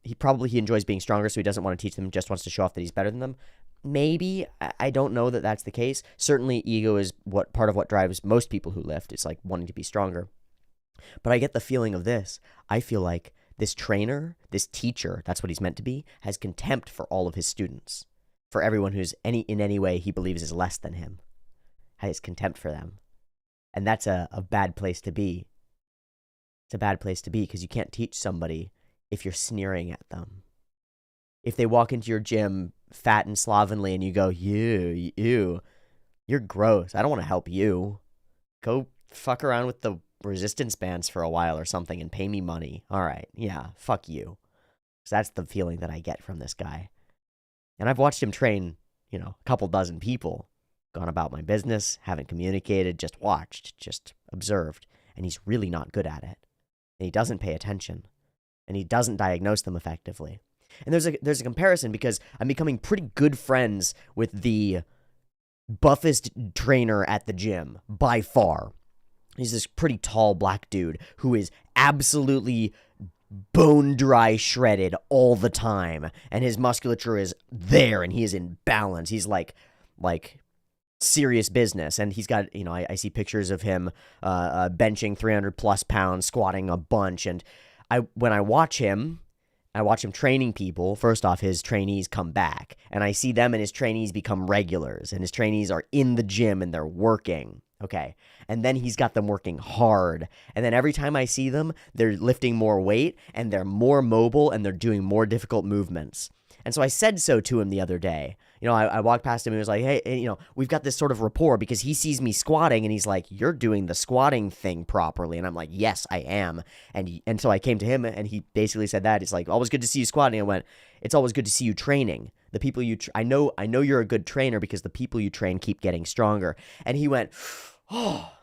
he enjoys being stronger, so he doesn't want to teach them, just wants to show off that he's better than them. Maybe. I don't know that that's the case. Certainly ego is part of what drives most people who lift. It's like wanting to be stronger. But I get the feeling of this. I feel like this trainer, this teacher, that's what he's meant to be, has contempt for all of his students, for everyone who's in any way he believes is less than him. Has contempt for them. And that's a bad place to be. It's a bad place to be, because you can't teach somebody if you're sneering at them. If they walk into your gym fat and slovenly and you go, you, you're gross. I don't want to help you. Go fuck around with the resistance bands for a while or something and pay me money. All right. Yeah. Fuck you. So that's the feeling that I get from this guy. And I've watched him train, a couple dozen people. Gone about my business, haven't communicated, just watched, just observed. And he's really not good at it. And he doesn't pay attention. And he doesn't diagnose them effectively. And there's a comparison, because I'm becoming pretty good friends with the buffest trainer at the gym, by far. He's this pretty tall black dude who is absolutely bone dry shredded all the time. And his musculature is there, and he is in balance. He's like serious business. And he's got, I see pictures of him benching 300 plus pounds, squatting a bunch. And when I watch him training people. First off, his trainees come back, and I see them and his trainees become regulars, and his trainees are in the gym and they're working. Okay. And then he's got them working hard. And then every time I see them, they're lifting more weight and they're more mobile and they're doing more difficult movements. And so I said so to him the other day. I walked past him and he was like, hey, we've got this sort of rapport, because he sees me squatting and he's like, you're doing the squatting thing properly. And I'm like, yes, I am. And so I came to him and he basically said that. It's like, always good to see you squatting. I went, it's always good to see you training. The people I know you're a good trainer, because the people you train keep getting stronger. And he went, oh,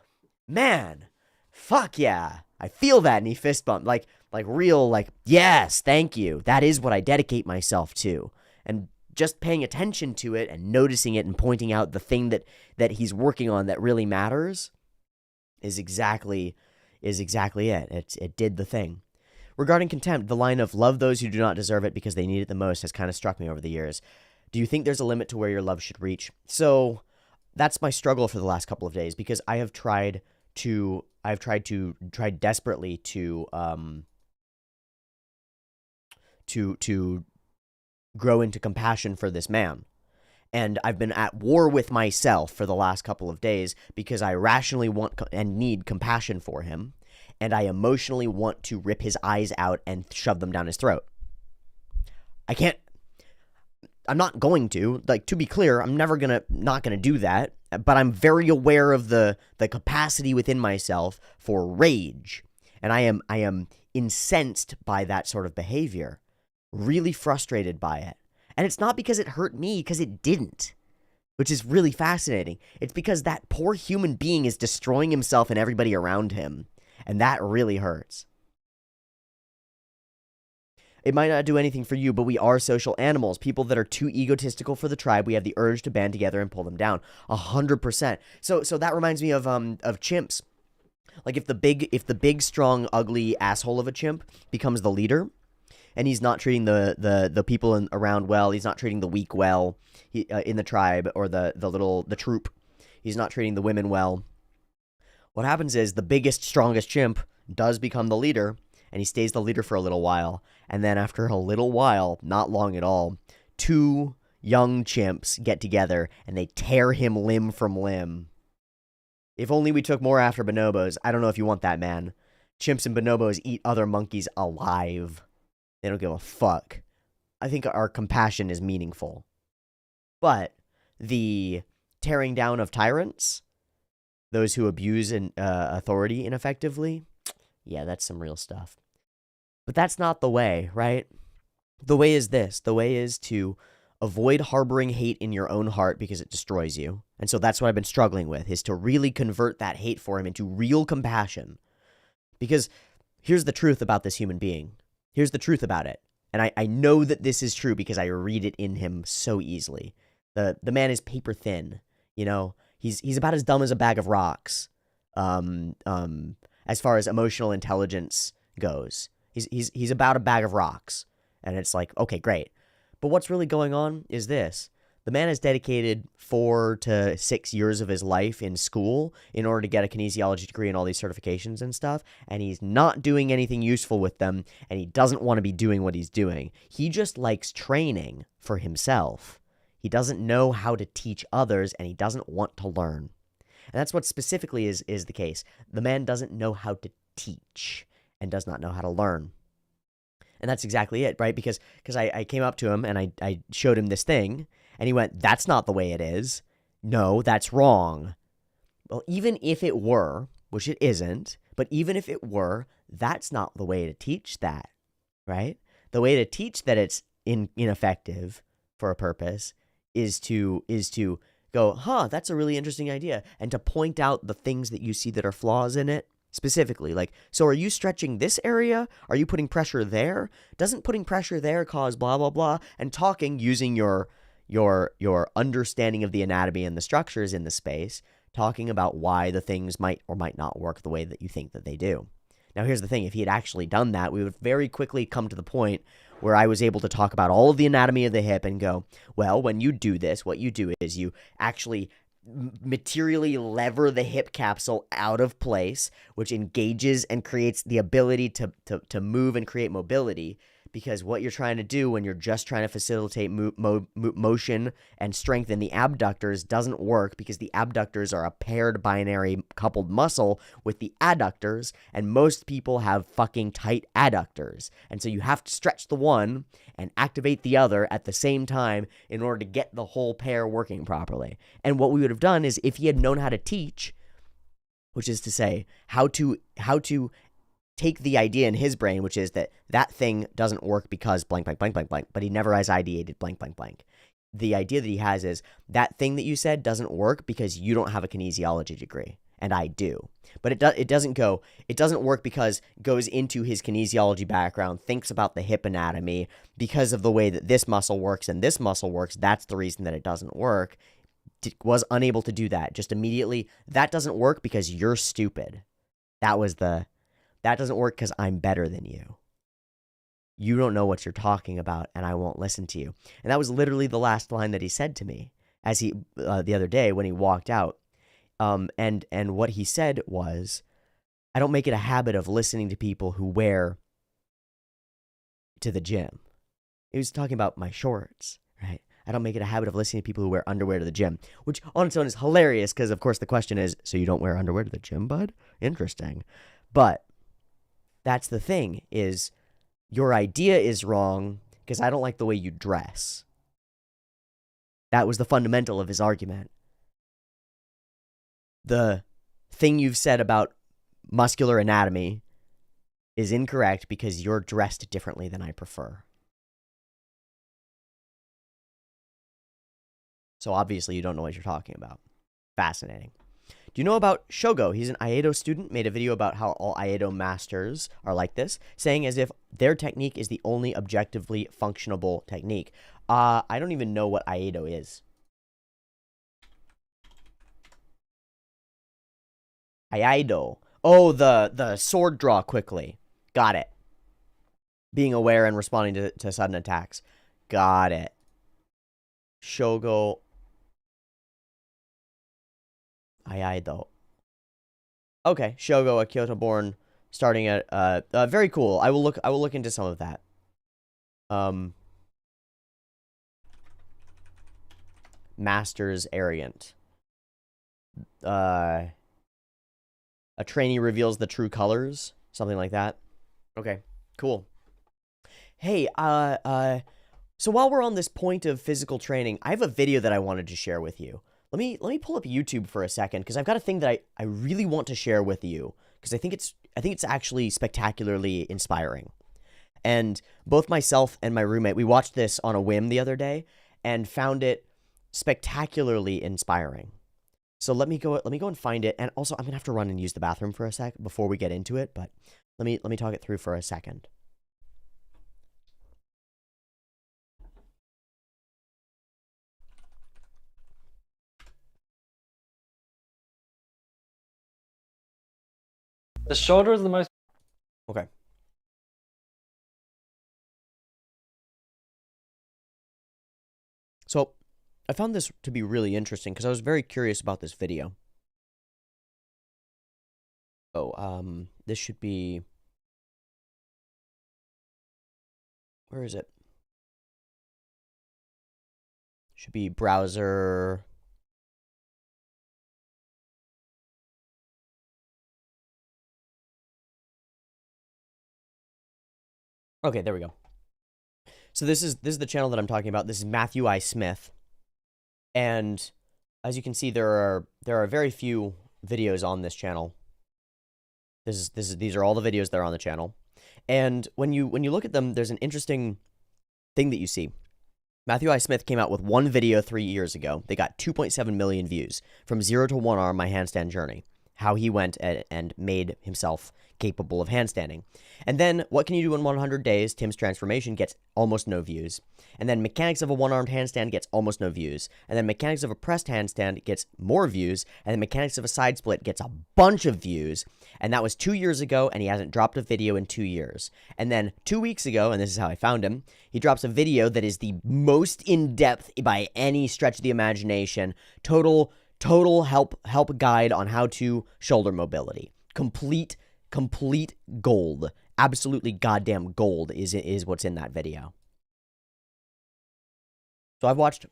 man, fuck yeah. I feel that. And he fist bumped, like real, yes, thank you. That is what I dedicate myself to. And just paying attention to it and noticing it and pointing out the thing that he's working on that really matters is exactly it. It did the thing. Regarding contempt, the line of love those who do not deserve it because they need it the most has kind of struck me over the years. Do you think there's a limit to where your love should reach? So that's my struggle for the last couple of days, because I've tried desperately to grow into compassion for this man. And I've been at war with myself for the last couple of days, because I rationally want and need compassion for him, and I emotionally want to rip his eyes out and shove them down his throat. I'm not going to, to be clear, I'm not gonna do that, but I'm very aware of the capacity within myself for rage. And I am incensed by that sort of behavior. Really frustrated by it. And it's not because it hurt me, because it didn't, which is really fascinating. It's because that poor human being is destroying himself and everybody around him, and that really hurts. It might not do anything for you, but we are social animals. People that are too egotistical for the tribe, we have the urge to band together and pull them down. 100%. So that reminds me of chimps. Like if the big, strong, ugly asshole of a chimp becomes the leader, and he's not treating the people around well, he's not treating the weak well, in the tribe or the troop, he's not treating the women well. What happens is the biggest, strongest chimp does become the leader, and he stays the leader for a little while. And then after a little while, not long at all, two young chimps get together and they tear him limb from limb. If only we took more after bonobos. I don't know if you want that, man. Chimps and bonobos eat other monkeys alive. They don't give a fuck. I think our compassion is meaningful. But the tearing down of tyrants, those who abuse authority ineffectively, yeah, that's some real stuff. But that's not the way, right? The way is this. The way is to avoid harboring hate in your own heart because it destroys you. And so that's what I've been struggling with, is to really convert that hate for him into real compassion. Because here's the truth about this human being. Here's the truth about it. And I know that this is true because I read it in him so easily. The man is paper thin. You know, he's about as dumb as a bag of rocks. As far as emotional intelligence goes, he's about a bag of rocks. And it's like, okay, great. But what's really going on is this. The man has dedicated 4 to 6 years of his life in school in order to get a kinesiology degree and all these certifications and stuff, and he's not doing anything useful with them, and he doesn't want to be doing what he's doing. He just likes training for himself. He doesn't know how to teach others, and he doesn't want to learn. And that's what specifically is the case. The man doesn't know how to teach and does not know how to learn. And that's exactly it, right? Because I came up to him and I showed him this thing, and he went, "That's not the way it is. No, that's wrong." Well, even if it were, which it isn't, but even if it were, that's not the way to teach that, right? The way to teach that it's ineffective for a purpose is to go, that's a really interesting idea, and to point out the things that you see that are flaws in it. Specifically, like, so are you stretching this area? Are you putting pressure there? Doesn't putting pressure there cause blah, blah, blah? And talking using your understanding of the anatomy and the structures in the space, talking about why the things might or might not work the way that you think that they do. Now, here's the thing. If he had actually done that, we would very quickly come to the point where I was able to talk about all of the anatomy of the hip and go, well, when you do this, what you do is you actually materially lever the hip capsule out of place, which engages and creates the ability to move and create mobility. Because what you're trying to do when you're just trying to facilitate motion and strengthen the abductors doesn't work, because the abductors are a paired binary coupled muscle with the adductors, and most people have fucking tight adductors. And so you have to stretch the one and activate the other at the same time in order to get the whole pair working properly. And what we would have done is, if he had known how to teach, which is to say how to take the idea in his brain, which is that thing doesn't work because blank, blank, blank, blank, blank, but he never has ideated blank, blank, blank. The idea that he has is that thing that you said doesn't work because you don't have a kinesiology degree, and I do. But it doesn't work because goes into his kinesiology background, thinks about the hip anatomy, because of the way that this muscle works and this muscle works, that's the reason that it doesn't work. Was unable to do that. Just immediately, that doesn't work because you're stupid. That doesn't work because I'm better than you. You don't know what you're talking about, and I won't listen to you. And that was literally the last line that he said to me as he the other day when he walked out. And what he said was, I don't make it a habit of listening to people who wear to the gym. He was talking about my shorts, right? I don't make it a habit of listening to people who wear underwear to the gym, which on its own is hilarious because, of course, the question is, so you don't wear underwear to the gym, bud? Interesting. But that's the thing, is your idea is wrong because I don't like the way you dress. That was the fundamental of his argument. The thing you've said about muscular anatomy is incorrect because you're dressed differently than I prefer. So obviously you don't know what you're talking about. Fascinating. Do you know about Shogo? He's an Aido student, made a video about how all Aido masters are like this, saying as if their technique is the only objectively functionable technique. I don't even know what Aido is. Aido. Oh, the sword draw quickly. Got it. Being aware and responding to sudden attacks. Got it. Shogo. Aido. Okay, Shogo, a Kyoto-born, starting at very cool. I will look into some of that. Masters Ariant. A trainee reveals the true colors, something like that. Okay, cool. Hey, so while we're on this point of physical training, I have a video that I wanted to share with you. Let me pull up YouTube for a second, because I've got a thing that I really want to share with you, because I think it's actually spectacularly inspiring. And both myself and my roommate, we watched this on a whim the other day, and found it spectacularly inspiring. So let me go and find it. And also, I'm gonna have to run and use the bathroom for a sec before we get into it. But let me talk it through for a second. The shoulder is the most. Okay. So I found this to be really interesting because I was very curious about this video. Oh, this should be. Where is it? Should be browser. Okay, there we go. So this is the channel that I'm talking about. This is Matthew I. Smith, and as you can see, there are very few videos on this channel. These are all the videos that are on the channel, and when you look at them, there's an interesting thing that you see. Matthew I. Smith came out with one video 3 years ago. They got 2.7 million views. From zero to one arm, my handstand journey. How he went and made himself capable of handstanding. And then, what can you do in 100 days? Tim's transformation gets almost no views. And then, mechanics of a one-armed handstand gets almost no views. And then, mechanics of a pressed handstand gets more views. And then, mechanics of a side split gets a bunch of views. And that was 2 years ago, and he hasn't dropped a video in 2 years. And then, 2 weeks ago, and this is how I found him, he drops a video that is the most in-depth by any stretch of the imagination. Total help guide on how to shoulder mobility. Complete gold. Absolutely goddamn gold is what's in that video. So I've watched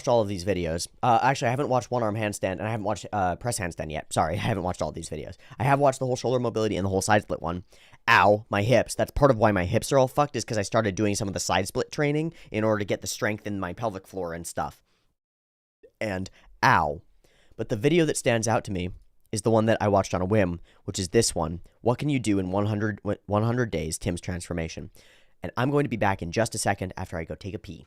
all of these videos. Actually, I haven't watched one arm handstand, and I haven't watched press handstand yet. Sorry, I haven't watched all these videos. I have watched the whole shoulder mobility and the whole side split one. Ow, my hips. That's part of why my hips are all fucked, is because I started doing some of the side split training in order to get the strength in my pelvic floor and stuff. And ow. But the video that stands out to me is the one that I watched on a whim, which is this one. What can you do in 100 days, Tim's transformation? And I'm going to be back in just a second after I go take a pee.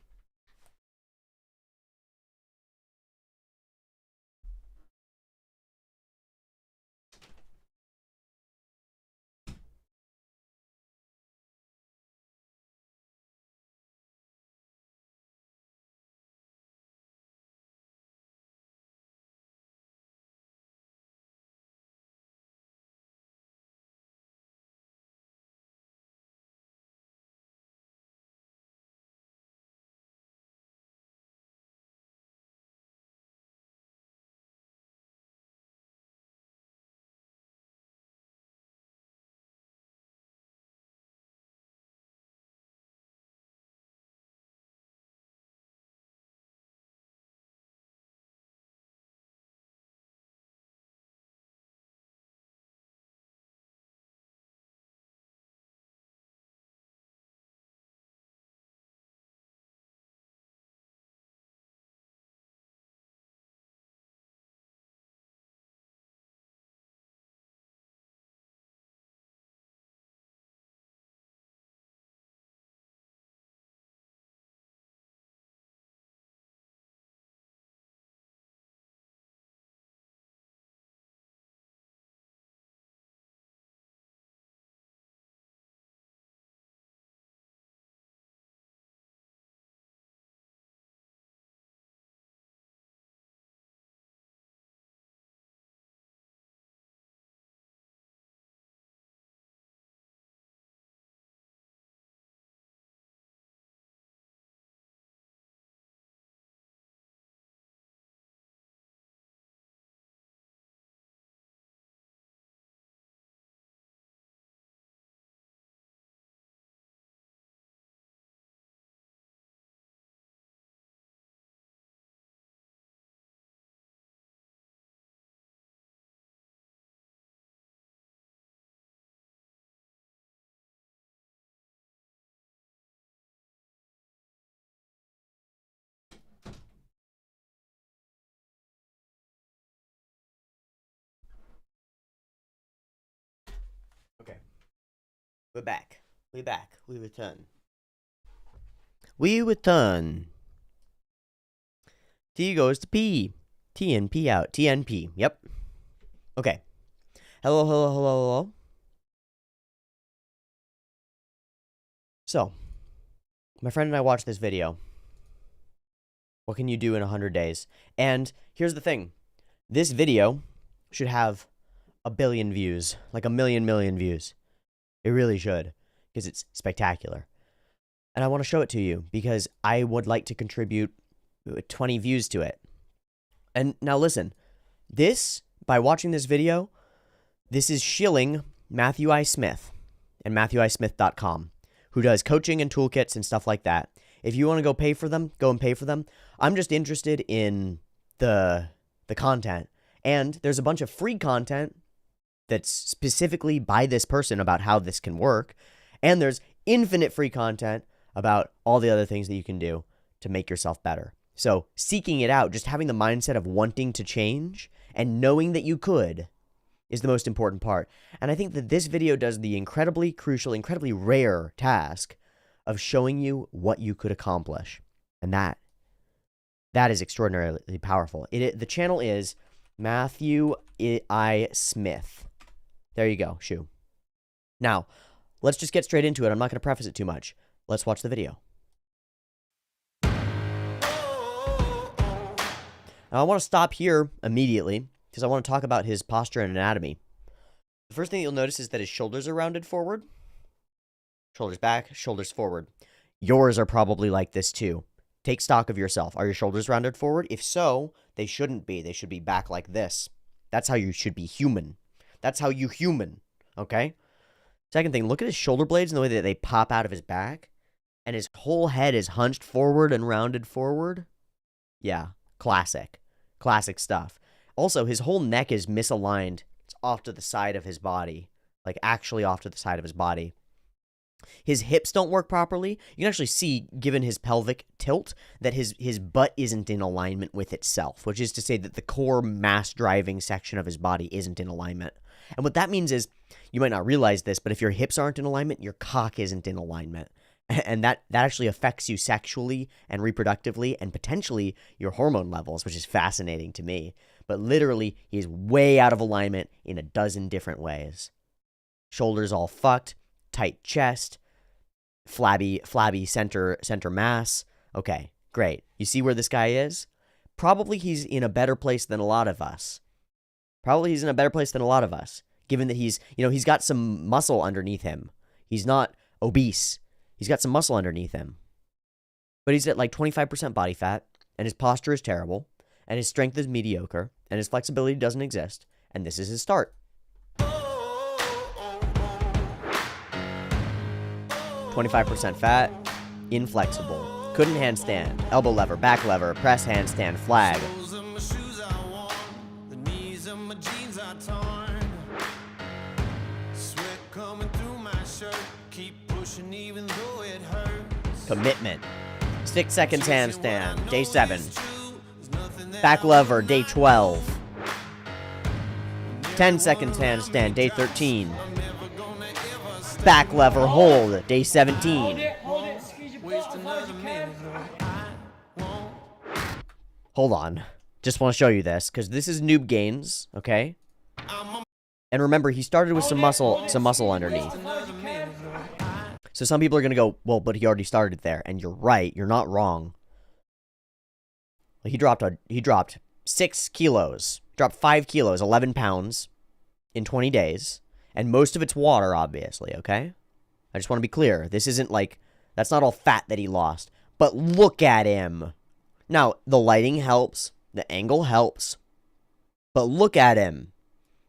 Okay. We're back. We're back. We return. We return. T goes to P. T and P out. TNP. Yep. Okay. Hello, hello, hello, hello. So, my friend and I watched this video. What can you do in 100 days? And here's the thing. This video should have 1 billion views. Like 1 million views. It really should. Because it's spectacular. And I want to show it to you. Because I would like to contribute 20 views to it. And now listen. This, by watching this video, this is shilling Matthew I. Smith. And MatthewISmith.com. Who does coaching and toolkits and stuff like that. If you want to go pay for them, go and pay for them. I'm just interested in the content. And there's a bunch of free content that's specifically by this person about how this can work. And there's infinite free content about all the other things that you can do to make yourself better. So seeking it out, just having the mindset of wanting to change and knowing that you could is the most important part. And I think that this video does the incredibly crucial, incredibly rare task of showing you what you could accomplish. And that is extraordinarily powerful. The channel is Matthew I. Smith. There you go, shoo. Now, let's just get straight into it. I'm not going to preface it too much. Let's watch the video. Now, I want to stop here immediately because I want to talk about his posture and anatomy. The first thing you'll notice is that his shoulders are rounded forward. Shoulders back, shoulders forward. Yours are probably like this too. Take stock of yourself. Are your shoulders rounded forward? If so, they shouldn't be. They should be back like this. That's how you should be human. That's how you human, okay? Second thing, look at his shoulder blades and the way that they pop out of his back. And his whole head is hunched forward and rounded forward. Yeah, classic. Classic stuff. Also, his whole neck is misaligned. It's off to the side of his body. Like, actually off to the side of his body. His hips don't work properly. You can actually see, given his pelvic tilt, that his butt isn't in alignment with itself, which is to say that the core mass-driving section of his body isn't in alignment. And what that means is, you might not realize this, but if your hips aren't in alignment, your cock isn't in alignment. And that actually affects you sexually and reproductively and potentially your hormone levels, which is fascinating to me. But literally, he's way out of alignment in a dozen different ways. Shoulders all fucked. Tight chest, flabby center mass. Okay, great. You see where this guy is? Probably he's in a better place than a lot of us. Given that he's got some muscle underneath him. He's not obese. He's got some muscle underneath him. But he's at like 25% body fat, and his posture is terrible, and his strength is mediocre, and his flexibility doesn't exist, and this is his start. 25% fat, inflexible, couldn't handstand, elbow lever, back lever, press handstand, flag. Commitment. 6 seconds handstand, day 7. Back lever, day 12. 10 seconds handstand, day 13. Back lever hold, day 17. Hold on. Just want to show you this, because this is noob gains, okay? And remember, he started with some muscle underneath. So some people are going to go, well, but he already started there. And you're right, you're not wrong. He dropped 6 kilos, dropped 5 kilos, 11 pounds in 20 days. And most of it's water, obviously, okay? I just want to be clear. This isn't like, that's not all fat that he lost. But look at him. Now, the lighting helps. The angle helps. But look at him.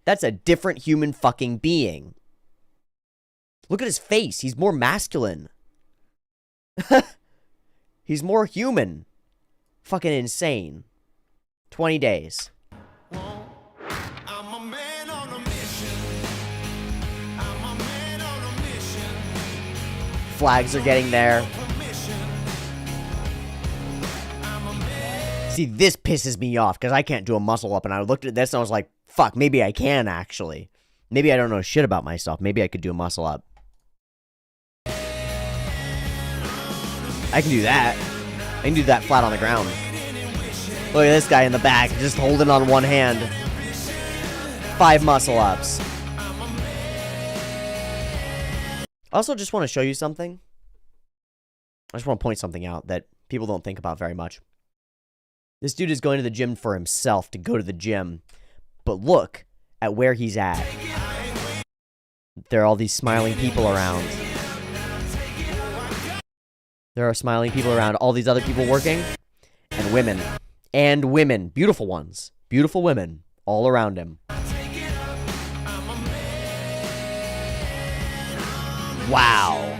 That's a different human fucking being. Look at his face. He's more masculine. He's more human. Fucking insane. 20 days. Flags are getting there. See, this pisses me off because I can't do a muscle up, and I looked at this and I was like, fuck, maybe I can actually. Maybe I don't know shit about myself. Maybe I could do a muscle up. I can do that. I can do that flat on the ground. Look at this guy in the back, just holding on one hand. 5 muscle-ups. I also just want to show you something. I just want to point something out that people don't think about very much. This dude is going to the gym for himself to go to the gym. But look at where he's at. There are all these smiling people around. There are smiling people around. All these other people working. And women. And women. Beautiful ones. Beautiful women. All around him. Wow.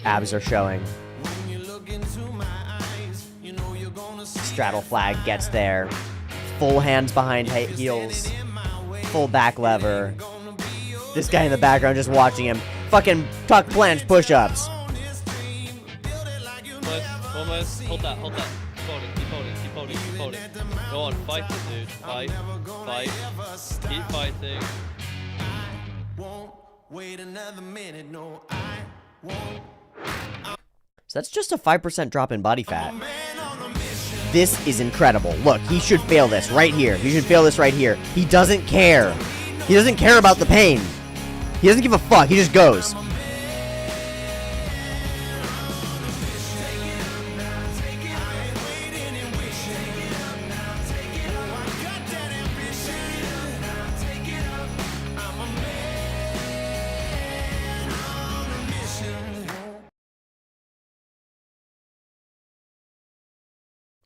Abs are showing. Straddle flag gets there. Full hands behind heels. Full back lever. This guy in the background just watching him. Fucking tuck planche push-ups. Almost. Hold that. Keep holding. Go on, fight it, dude. Fight. Keep fighting. Wait another minute, no, I won't. So that's just a 5% drop in body fat. This is incredible. Look, he should fail this right here. He should fail this right here. He doesn't care. He doesn't care about the pain. He doesn't give a fuck. He just goes.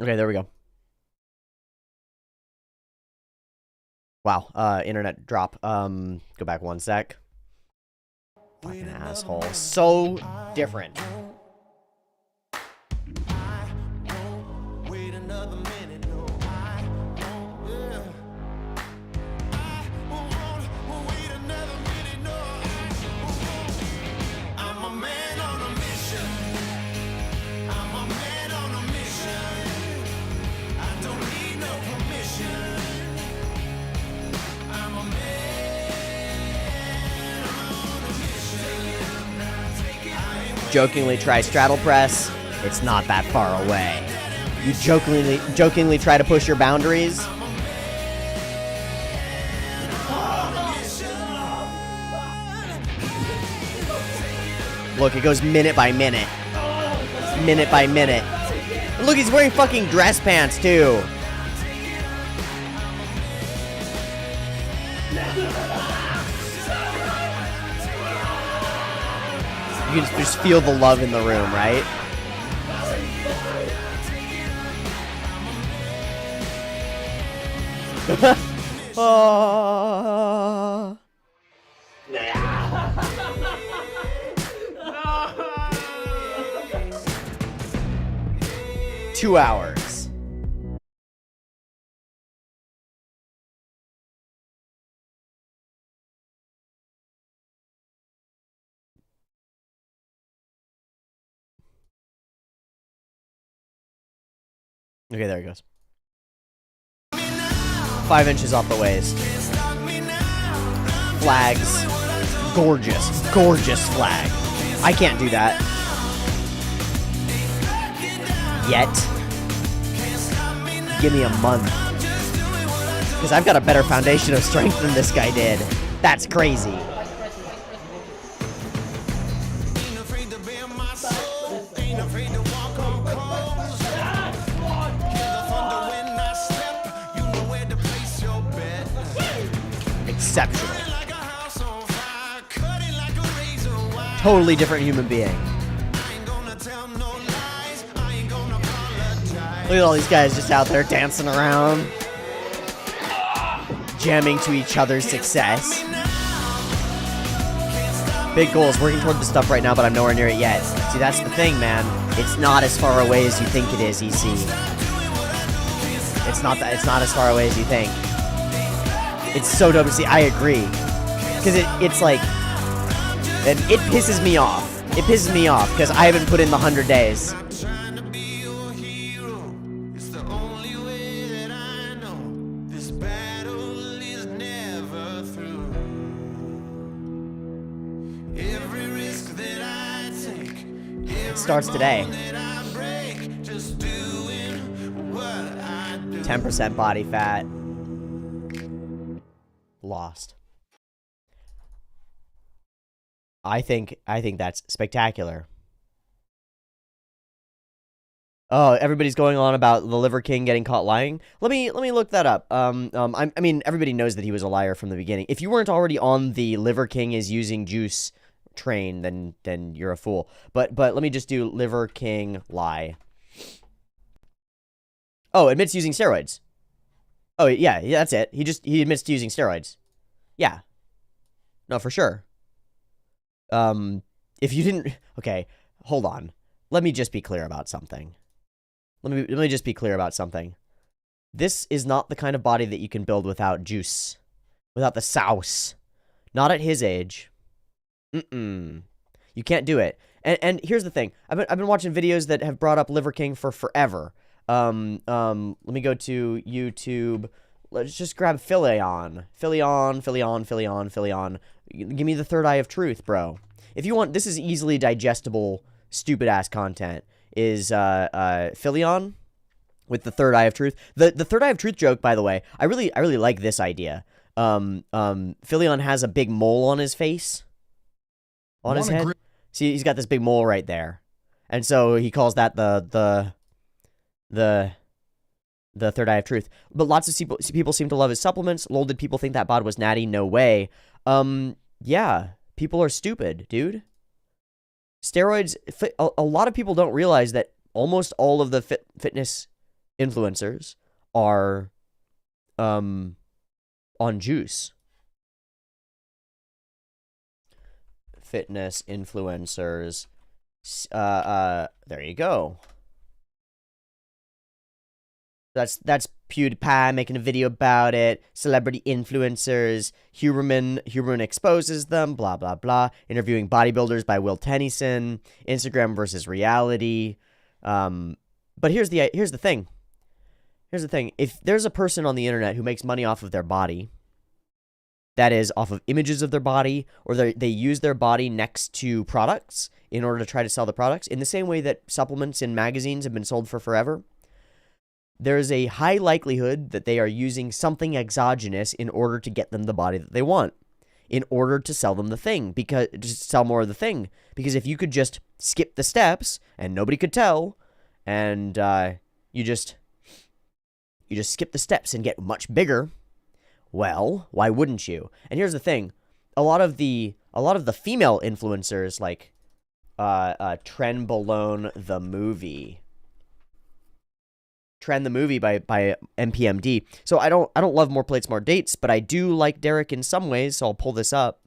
Okay, there we go. Wow, internet drop. Go back one sec. Fucking asshole. So different. Wait another minute, no, I won't. Yeah. I won't wait another minute, no, I won't. I'm a man on a mission. I'm a man on a mission. I don't need no permission. I'm a man on a mission. Jokingly try straddle press. It's not that far away. You jokingly try to push your boundaries. Look, it goes minute by minute. Minute by minute. And look, he's wearing fucking dress pants, too. You can just feel the love in the room, right? Oh. 2 hours. Okay, there he goes. 5 inches off the waist. Flags. Gorgeous. Gorgeous flag. I can't do that. Yet. Give me a month. Because I've got a better foundation of strength than this guy did. That's crazy. Exceptional. Totally different human being. Look at all these guys just out there dancing around, jamming to each other's success. Big goals, working toward the stuff right now, but I'm nowhere near it yet. See, that's the thing, man. It's not as far away as you think it is, EC. It's not as far away as you think. It's so dope to see. I agree. Because it's like, and it pisses me off. It pisses me off because I haven't put in the 100 days. It starts today. 10% body fat. Lost. I think that's spectacular. Oh, everybody's going on about the Liver King getting caught lying. Let me look that up. I mean, everybody knows that he was a liar from the beginning. If you weren't already on the Liver King is using juice train, then you're a fool. But let me just do Liver King lie. Oh, admits using steroids. Oh yeah, that's it. He admits to using steroids. Yeah. No, for sure. If you didn't, okay, hold on. Let me just be clear about something. Let me just be clear about something. This is not the kind of body that you can build without juice, without the sauce. Not at his age. You can't do it. And here's the thing. I've been watching videos that have brought up Liver King for forever. Let me go to YouTube. Let's just grab Philion. Give me the third eye of truth, bro. If you want, this is easily digestible, stupid ass content. Is Philion with the third eye of truth. The third eye of truth joke, by the way, I really like this idea. Philion has a big mole on his face. On his head. See, he's got this big mole right there. And so he calls that the third eye of truth. But lots of people seem to love his supplements. Lol, did people think that bod was natty? No way. Yeah, people are stupid, dude. Steroids, a lot of people don't realize that almost all of the fitness influencers are on juice. Fitness influencers. There you go. That's PewDiePie making a video about it. Celebrity influencers. Huberman exposes them. Blah, blah, blah. Interviewing bodybuilders by Will Tennyson. Instagram versus reality. But here's the thing. Here's the thing. If there's a person on the internet who makes money off of their body, that is, off of images of their body, or they use their body next to products in order to try to sell the products, in the same way that supplements in magazines have been sold for forever, there is a high likelihood that they are using something exogenous in order to get them the body that they want, in order to sell them the thing, because just sell more of the thing. Because if you could just skip the steps and nobody could tell, and you just skip the steps and get much bigger, well, why wouldn't you? And here's the thing: a lot of the female influencers, like Trenbolone the movie. Trend the movie by MPMD. So I don't love More Plates, More Dates, but I do like Derek in some ways, so I'll pull this up.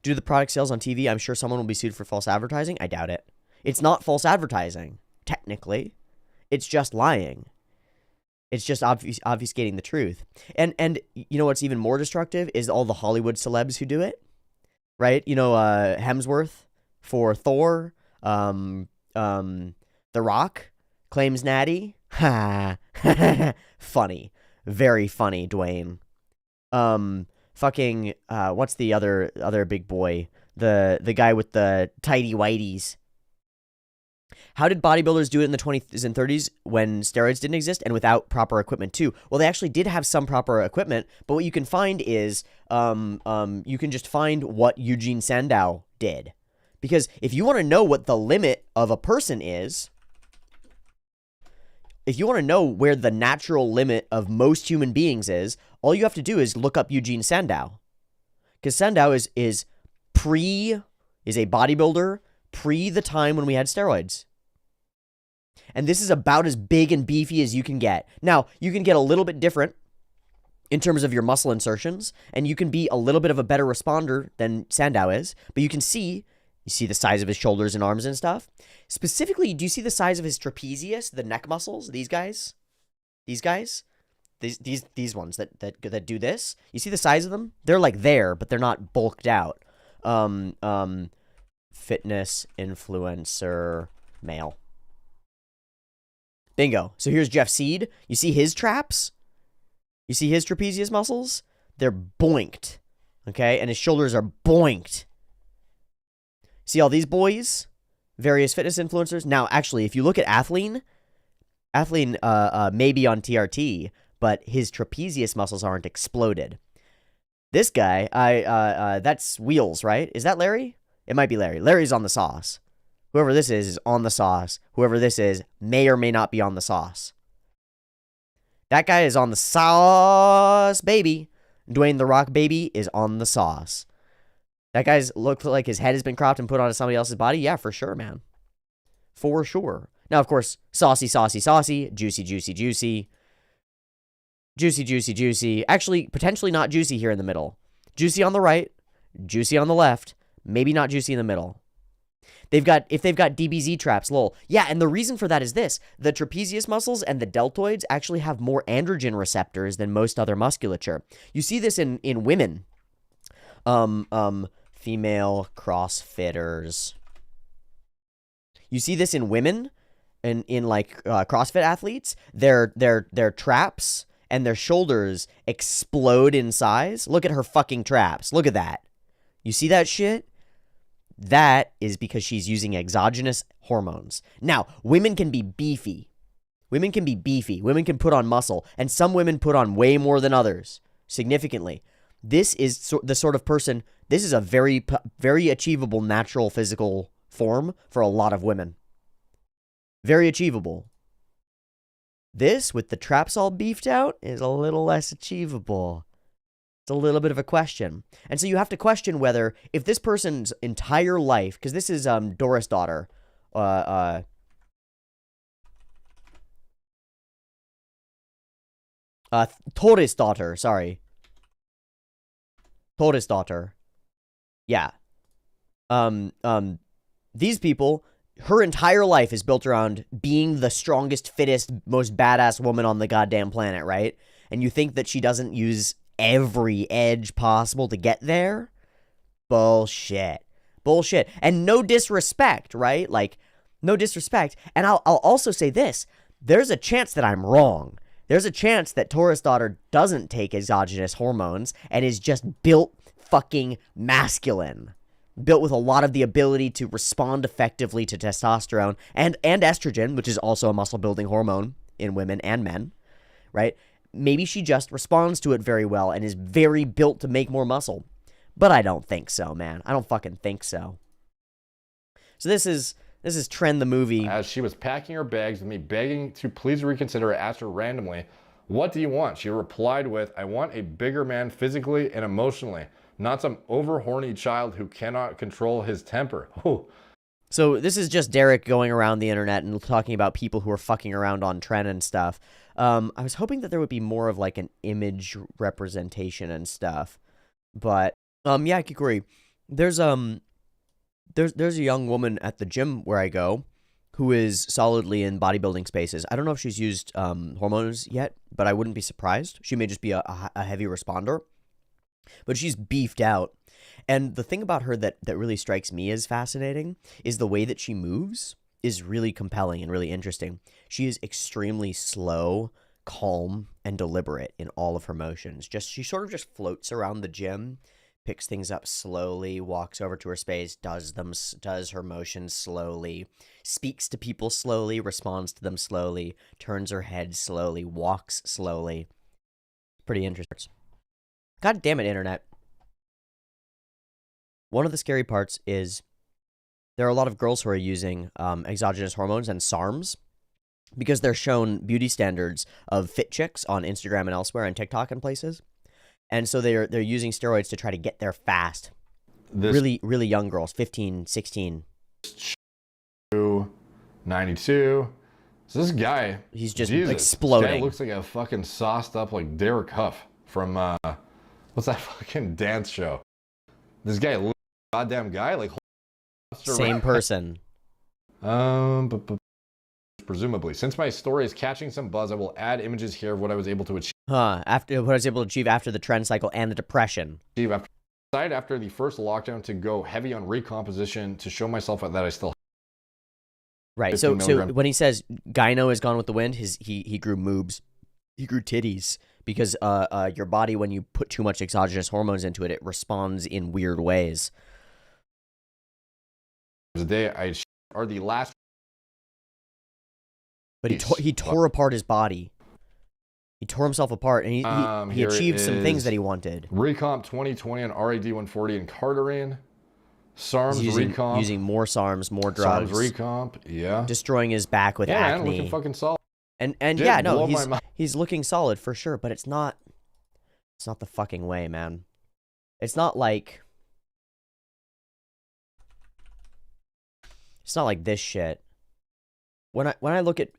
Due to the product sales on TV, I'm sure someone will be sued for false advertising. I doubt it. It's not false advertising, technically. It's just lying. It's just obfuscating the truth. And you know what's even more destructive is all the Hollywood celebs who do it, right? You know, Hemsworth for Thor, The Rock claims natty. Ha. Funny. Very funny, Dwayne. Fucking, what's the other big boy? The guy with the tidy whities. How did bodybuilders do it in the 20s and 30s when steroids didn't exist and without proper equipment too? Well, they actually did have some proper equipment, but what you can find is, you can just find what Eugene Sandow did. Because if you want to know what the limit of a person is, if you want to know where the natural limit of most human beings is, all you have to do is look up Eugene Sandow. Because Sandow is a bodybuilder pre the time when we had steroids. And this is about as big and beefy as you can get. Now, you can get a little bit different in terms of your muscle insertions, and you can be a little bit of a better responder than Sandow is, but you see the size of his shoulders and arms and stuff. Specifically, do you see the size of his trapezius, the neck muscles? These guys? These ones that do this? You see the size of them? They're like there, but they're not bulked out. Fitness influencer male. Bingo. So here's Jeff Seed. You see his traps? You see his trapezius muscles? They're boinked. Okay? And his shoulders are boinked. See all these boys? Various fitness influencers. Now, actually, if you look at Athlean, athlete maybe on TRT, but his trapezius muscles aren't exploded. This guy, that's Wheels, right? Is that Larry? It might be Larry. Larry's on the sauce. Whoever this is on the sauce. Whoever this is may or may not be on the sauce. That guy is on the sauce, baby. Dwayne The Rock, baby, is on the sauce. That guy's looked like his head has been cropped and put onto somebody else's body. Yeah, for sure, man. For sure. Now, of course, saucy, saucy, saucy. Juicy, juicy, juicy. Juicy, juicy, juicy. Actually, potentially not juicy here in the middle. Juicy on the right. Juicy on the left. Maybe not juicy in the middle. If they've got DBZ traps, lol. Yeah, and the reason for that is this. The trapezius muscles and the deltoids actually have more androgen receptors than most other musculature. You see this in women. Female CrossFitters. You see this in women and in like CrossFit athletes. Their traps and their shoulders explode in size. Look at her fucking traps. Look at that. You see that shit? That is because she's using exogenous hormones. Now, women can be beefy. Women can be beefy. Women can put on muscle. And some women put on way more than others, significantly. This is the sort of person, this is a very, very achievable natural physical form for a lot of women. Very achievable. This, with the traps all beefed out, is a little less achievable. It's a little bit of a question. And so you have to question whether, if this person's entire life, because this is Doris' daughter, Torres' daughter, sorry. Torres' daughter. Yeah. These people, her entire life is built around being the strongest, fittest, most badass woman on the goddamn planet, right? And you think that she doesn't use every edge possible to get there? Bullshit. Bullshit. And no disrespect, right? Like, no disrespect. And I'll also say this. There's a chance that I'm wrong. There's a chance that Torres' daughter doesn't take exogenous hormones and is just built fucking masculine. Built with a lot of the ability to respond effectively to testosterone and estrogen, which is also a muscle-building hormone in women and men, right? Maybe she just responds to it very well and is very built to make more muscle. But I don't think so, man. I don't fucking think so. So this is Trend the movie. As she was packing her bags with me begging to please reconsider, I asked her randomly, "What do you want?" She replied with, "I want a bigger man physically and emotionally, not some over-horny child who cannot control his temper." Ooh. So this is just Derek going around the internet and talking about people who are fucking around on Trend and stuff. I was hoping that there would be more of like an image representation and stuff. But yeah, Kikuri, there's a young woman at the gym where I go who is solidly in bodybuilding spaces. I don't know if she's used hormones yet, but I wouldn't be surprised. She may just be a heavy responder. But she's beefed out. And the thing about her that really strikes me as fascinating is the way that she moves is really compelling and really interesting. She is extremely slow, calm, and deliberate in all of her motions. She sort of just floats around the gym, picks things up slowly, walks over to her space, does her motions slowly, speaks to people slowly, responds to them slowly, turns her head slowly, walks slowly. Pretty interesting. God damn it, internet. One of the scary parts is there are a lot of girls who are using exogenous hormones and SARMs because they're shown beauty standards of fit chicks on Instagram and elsewhere and TikTok and places. And so they're using steroids to try to get there fast. Really, really young girls, 15, 16. 92. So this guy, he's just Jesus, exploding. This guy looks like a fucking sauced up like Derek Huff from what's that fucking dance show? This guy, goddamn guy, like same person. Presumably, since my story is catching some buzz, I will add images here of what I was able to achieve. After what I was able to achieve after the trend cycle and the depression. After the first lockdown to go heavy on recomposition to show myself that I still. Right. So when he says gyno is gone with the wind, he grew moobs, he grew titties because your body, when you put too much exogenous hormones into it, it responds in weird ways. The day are the last But he tore apart his body. He tore himself apart, and he achieved some things that he wanted. Recomp 2020 on RAD 140 and Carterine. SARMs recomp. Using more SARMs, more drugs. SARMs recomp, yeah. Destroying his back with acne. Man, looking fucking solid. And yeah, no, he's looking solid for sure, but it's not the fucking way, man. It's not like this shit. When I look at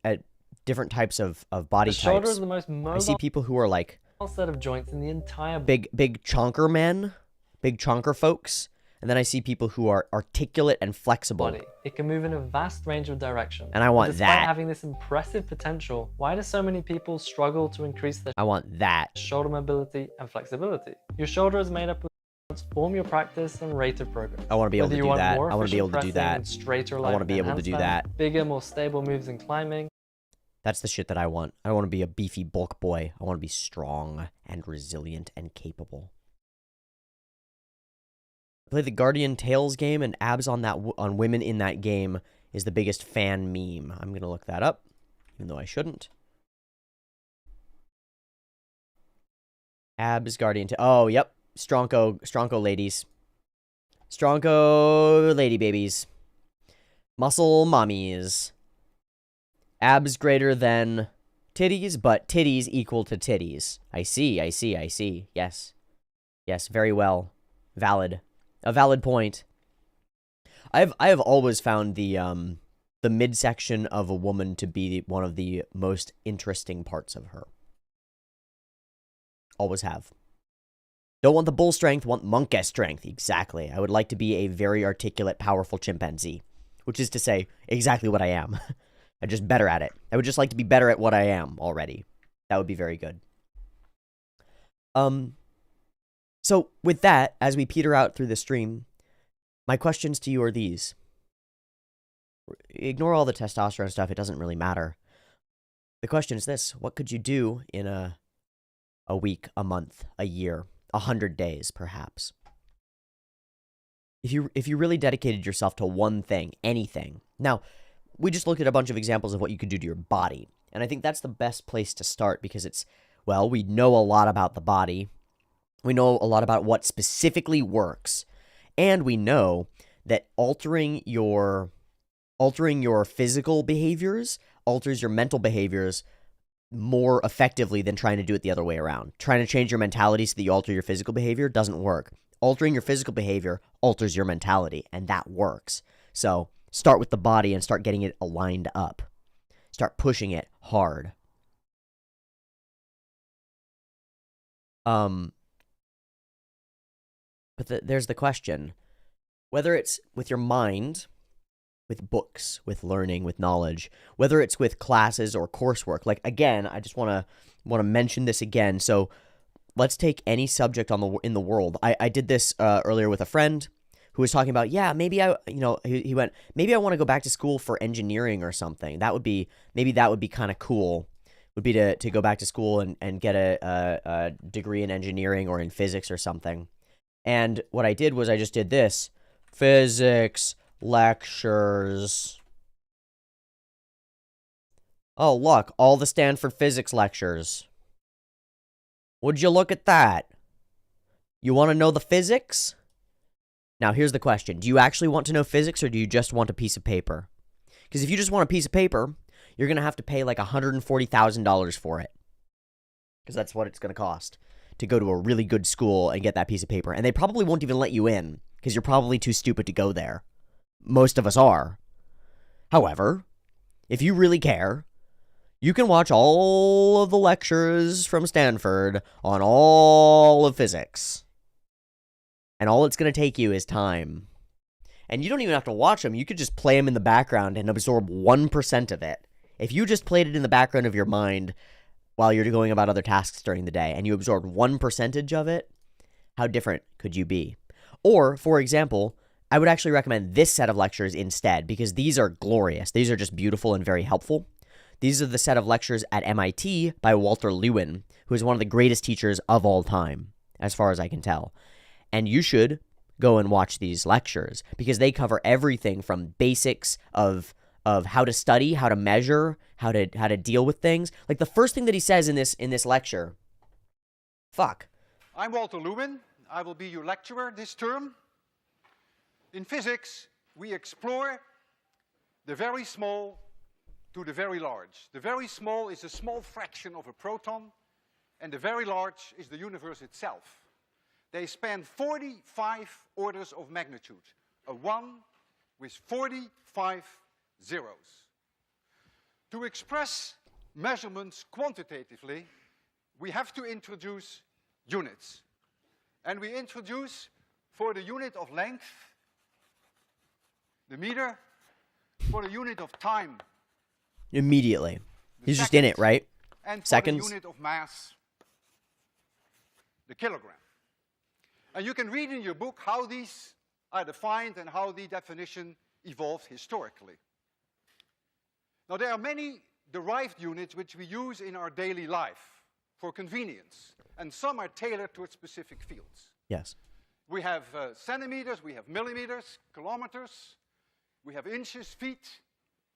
different types of body types, shoulder is the most mobile I see people who are like set of joints in the entire big chonker men, big chonker folks, and then I see people who are articulate and flexible. body. It can move in a vast range of directions. And I want despite that. having this impressive potential, why do so many people struggle to increase their I want that. shoulder mobility and flexibility? Your shoulder is made up of form your practice and rate of progress. I want to be able Whether to you do want that. more I want to be able to do efficient that. pressing, straighter I want to be able to do handstand, that. Bigger, more stable moves in climbing. That's the shit that I want. I want to be a beefy bulk boy. I want to be strong and resilient and capable. I play the Guardian Tales game, and abs on women in that game is the biggest fan meme. I'm gonna look that up, even though I shouldn't. Abs Guardian. Oh, yep. Stronco ladies. Stronco lady babies. Muscle mommies. Abs greater than titties, but titties equal to titties. I see. Yes. Yes, very well. Valid. A valid point. I have always found the midsection of a woman to be one of the most interesting parts of her. Always have. Don't want the bull strength, want monkey strength. Exactly. I would like to be a very articulate, powerful chimpanzee. Which is to say, exactly what I am. I'm just better at it. I would just like to be better at what I am already. That would be very good. So with that, as we peter out through the stream, my questions to you are these. Ignore all the testosterone stuff. It doesn't really matter. The question is this. What could you do in a week, a month, a year, 100 days, perhaps? If you really dedicated yourself to one thing, anything. Now, we just looked at a bunch of examples of what you could do to your body. And I think that's the best place to start because it's, well, we know a lot about the body. We know a lot about what specifically works. And we know that altering your physical behaviors alters your mental behaviors more effectively than trying to do it the other way around. Trying to change your mentality so that you alter your physical behavior doesn't work. Altering your physical behavior alters your mentality, and that works. So start with the body and start getting it aligned up. Start pushing it hard. But there's the question. Whether it's with your mind, with books, with learning, with knowledge, whether it's with classes or coursework. Like, again, I just want to mention this again. So let's take any subject in the world. I did this earlier with a friend who was talking about, yeah, maybe he went, maybe I want to go back to school for engineering or something. Maybe that would be kind of cool. Would be to go back to school and get a degree in engineering or in physics or something. And what I did was I just did this. Physics lectures. Oh, look, all the Stanford physics lectures. Would you look at that? You want to know the physics? Now, here's the question. Do you actually want to know physics, or do you just want a piece of paper? Because if you just want a piece of paper, you're going to have to pay like $140,000 for it. Because that's what it's going to cost to go to a really good school and get that piece of paper. And they probably won't even let you in, because you're probably too stupid to go there. Most of us are. However, if you really care, you can watch all of the lectures from Stanford on all of physics. And all it's going to take you is time. And you don't even have to watch them. You could just play them in the background and absorb 1% of it. If you just played it in the background of your mind while you're going about other tasks during the day, and you absorbed 1% of it, how different could you be? Or, for example, I would actually recommend this set of lectures instead, because these are glorious. These are just beautiful and very helpful. These are the set of lectures at MIT by Walter Lewin, who is one of the greatest teachers of all time, as far as I can tell. And you should go and watch these lectures, because they cover everything from basics of of how to study, how to measure, how to deal with things. Like the first thing that he says in this lecture. Fuck. I'm Walter Lewin. I will be your lecturer this term. In physics, we explore the very small to the very large. The very small is a small fraction of a proton, and the very large is the universe itself. They span 45 orders of magnitude, a 1 with 45 zeros. To express measurements quantitatively, we have to introduce units. And we introduce, for the unit of length, the meter, for the unit of time, Immediately. He's just second, in it, right? and for Seconds. the unit of mass, the kilogram. And you can read in your book how these are defined and how the definition evolved historically. Now, there are many derived units which we use in our daily life for convenience, and some are tailored to specific fields. Yes. We have centimeters, we have millimeters, kilometers, we have inches, feet,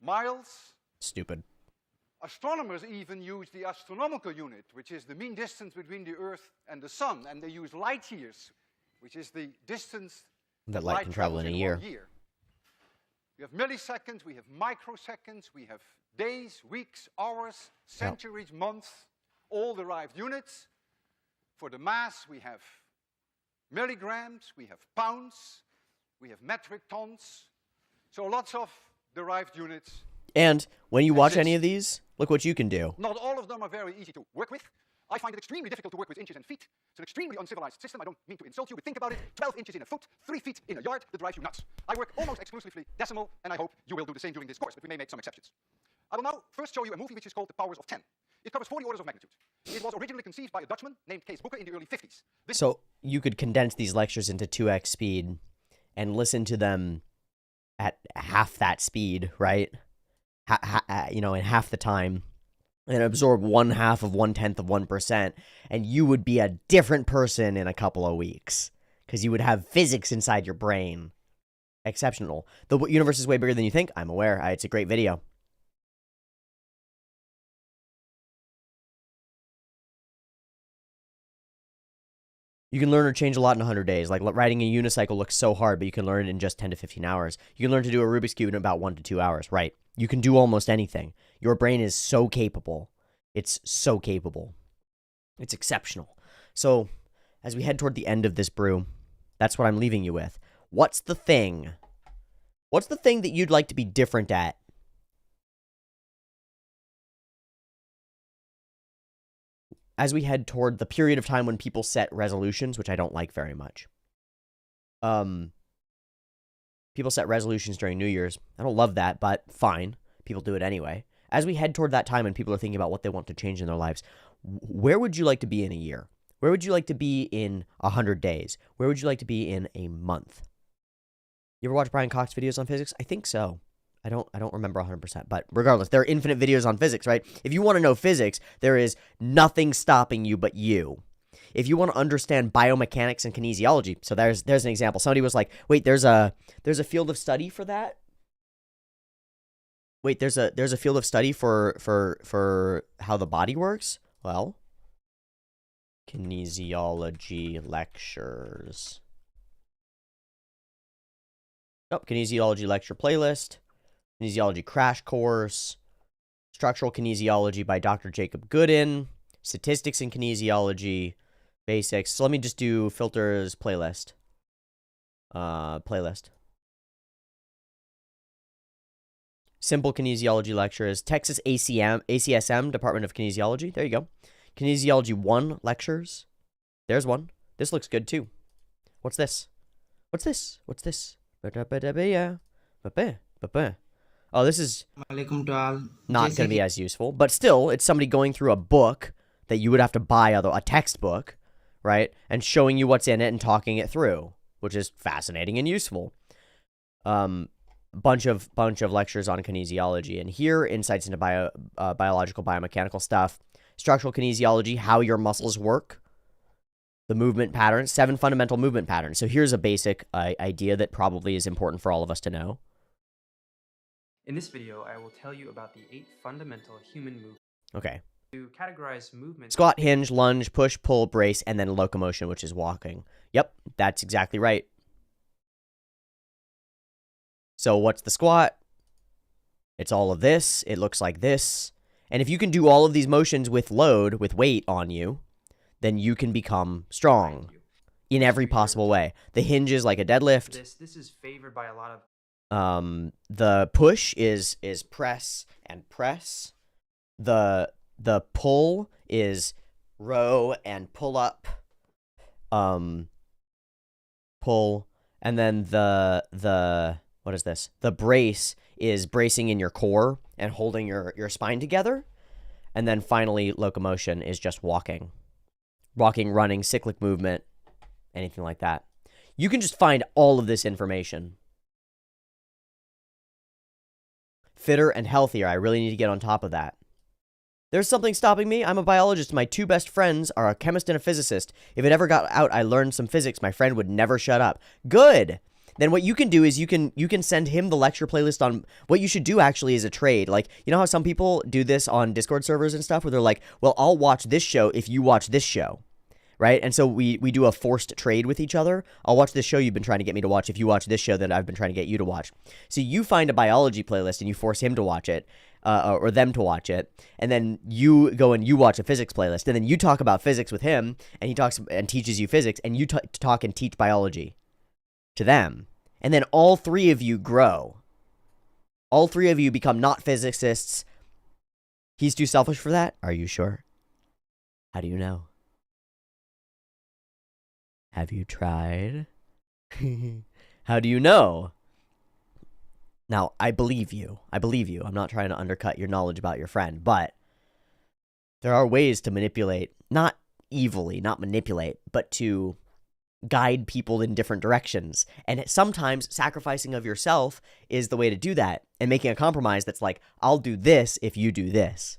miles. Stupid. Astronomers even use the astronomical unit, which is the mean distance between the Earth and the Sun, and they use light years, which is the distance That light can travel travels in a 1 year. We have milliseconds, we have microseconds, we have days, weeks, hours, centuries, months, all derived units. For the mass, we have milligrams, we have pounds, we have metric tons. So lots of derived units. And when you watch exist. any of these, look what you can do. Not all of them are very easy to work with. I find it extremely difficult to work with inches and feet. It's an extremely uncivilized system. I don't mean to insult you, but think about it. 12 inches in a foot, 3 feet in a yard, that drives you nuts. I work almost exclusively decimal, and I hope you will do the same during this course, but we may make some exceptions. I will now first show you a movie which is called The Powers of 10. It covers 40 orders of magnitude. It was originally conceived by a Dutchman named Kees Boeke in the early 50s. So you could condense these lectures into 2x speed and listen to them at half that speed, right? In half the time, and absorb 1/2 of 1/10 of 1%, and you would be a different person in a couple of weeks because you would have physics inside your brain. Exceptional. The universe is way bigger than you think. I'm aware. It's a great video. You can learn or change a lot in 100 days. Like riding a unicycle looks so hard, but you can learn it in just 10 to 15 hours. You can learn to do a Rubik's Cube in about 1 to 2 hours, right? You can do almost anything. Your brain is so capable. It's so capable. It's exceptional. So, as we head toward the end of this brew, that's what I'm leaving you with. What's the thing? What's the thing that you'd like to be different at? As we head toward the period of time when people set resolutions, which I don't like very much. People set resolutions during New Year's. I don't love that, but fine. People do it anyway. As we head toward that time and people are thinking about what they want to change in their lives, where would you like to be in a year? Where would you like to be in 100 days? Where would you like to be in a month? You ever watch Brian Cox videos on physics? I think so. I don't remember 100%, but regardless, there are infinite videos on physics, right? If you want to know physics, there is nothing stopping you but you. If you want to understand biomechanics and kinesiology, so there's an example. Somebody was like, "Wait, there's a field of study for that?" Wait, there's a field of study for how the body works? Well, kinesiology lectures. Oh, kinesiology lecture playlist. Kinesiology crash course, structural kinesiology by Dr. Jacob Gooden, statistics in kinesiology, basics. So let me just do filters playlist. Playlist. Simple kinesiology lectures, Texas ACSM, Department of Kinesiology. There you go. Kinesiology 1 lectures. There's one. This looks good too. What's this? What's this? What's this? Oh, this is Alaikum to all. not going to be as useful, but still, it's somebody going through a book that you would have to buy, a textbook, right? And showing you what's in it and talking it through, which is fascinating and useful. Bunch of lectures on kinesiology, and here insights into biological biomechanical stuff, structural kinesiology, how your muscles work, the movement patterns, 7 fundamental movement patterns. So here's a basic idea that probably is important for all of us to know. In this video, I will tell you about the 8 fundamental human movements. Okay. To categorize movements... Squat, hinge, lunge, push, pull, brace, and then locomotion, which is walking. Yep, that's exactly right. So what's the squat? It's all of this. It looks like this. And if you can do all of these motions with load, with weight on you, then you can become strong in every possible way. The hinge is like a deadlift. This is favored by a lot of... The push is press and press. The pull is row and pull up. Pull, and then the what is this? The brace is bracing in your core and holding your spine together. And then finally, locomotion is just walking. Walking, running, cyclic movement, anything like that. You can just find all of this information. Fitter and healthier. I really need to get on top of that. There's something stopping me. I'm a biologist. My 2 best friends are a chemist and a physicist. If it ever got out I learned some physics, my friend would never shut up. Good! Then what you can do is you can send him the lecture playlist on... What you should do actually is a trade. Like, you know how some people do this on Discord servers and stuff where they're like, well, I'll watch this show if you watch this show. Right? And so we do a forced trade with each other. I'll watch this show you've been trying to get me to watch if you watch this show that I've been trying to get you to watch. So you find a biology playlist and you force him to watch it, or them to watch it, and then you go and you watch a physics playlist, and then you talk about physics with him, and he talks and teaches you physics, and you talk and teach biology to them. And then all 3 of you grow. All 3 of you become not physicists. He's too selfish for that? Are you sure? How do you know? Have you tried? How do you know? Now, I believe you. I believe you. I'm not trying to undercut your knowledge about your friend, but there are ways to manipulate, not evilly, not manipulate, but to guide people in different directions. And sometimes sacrificing of yourself is the way to do that, and making a compromise that's like, I'll do this if you do this.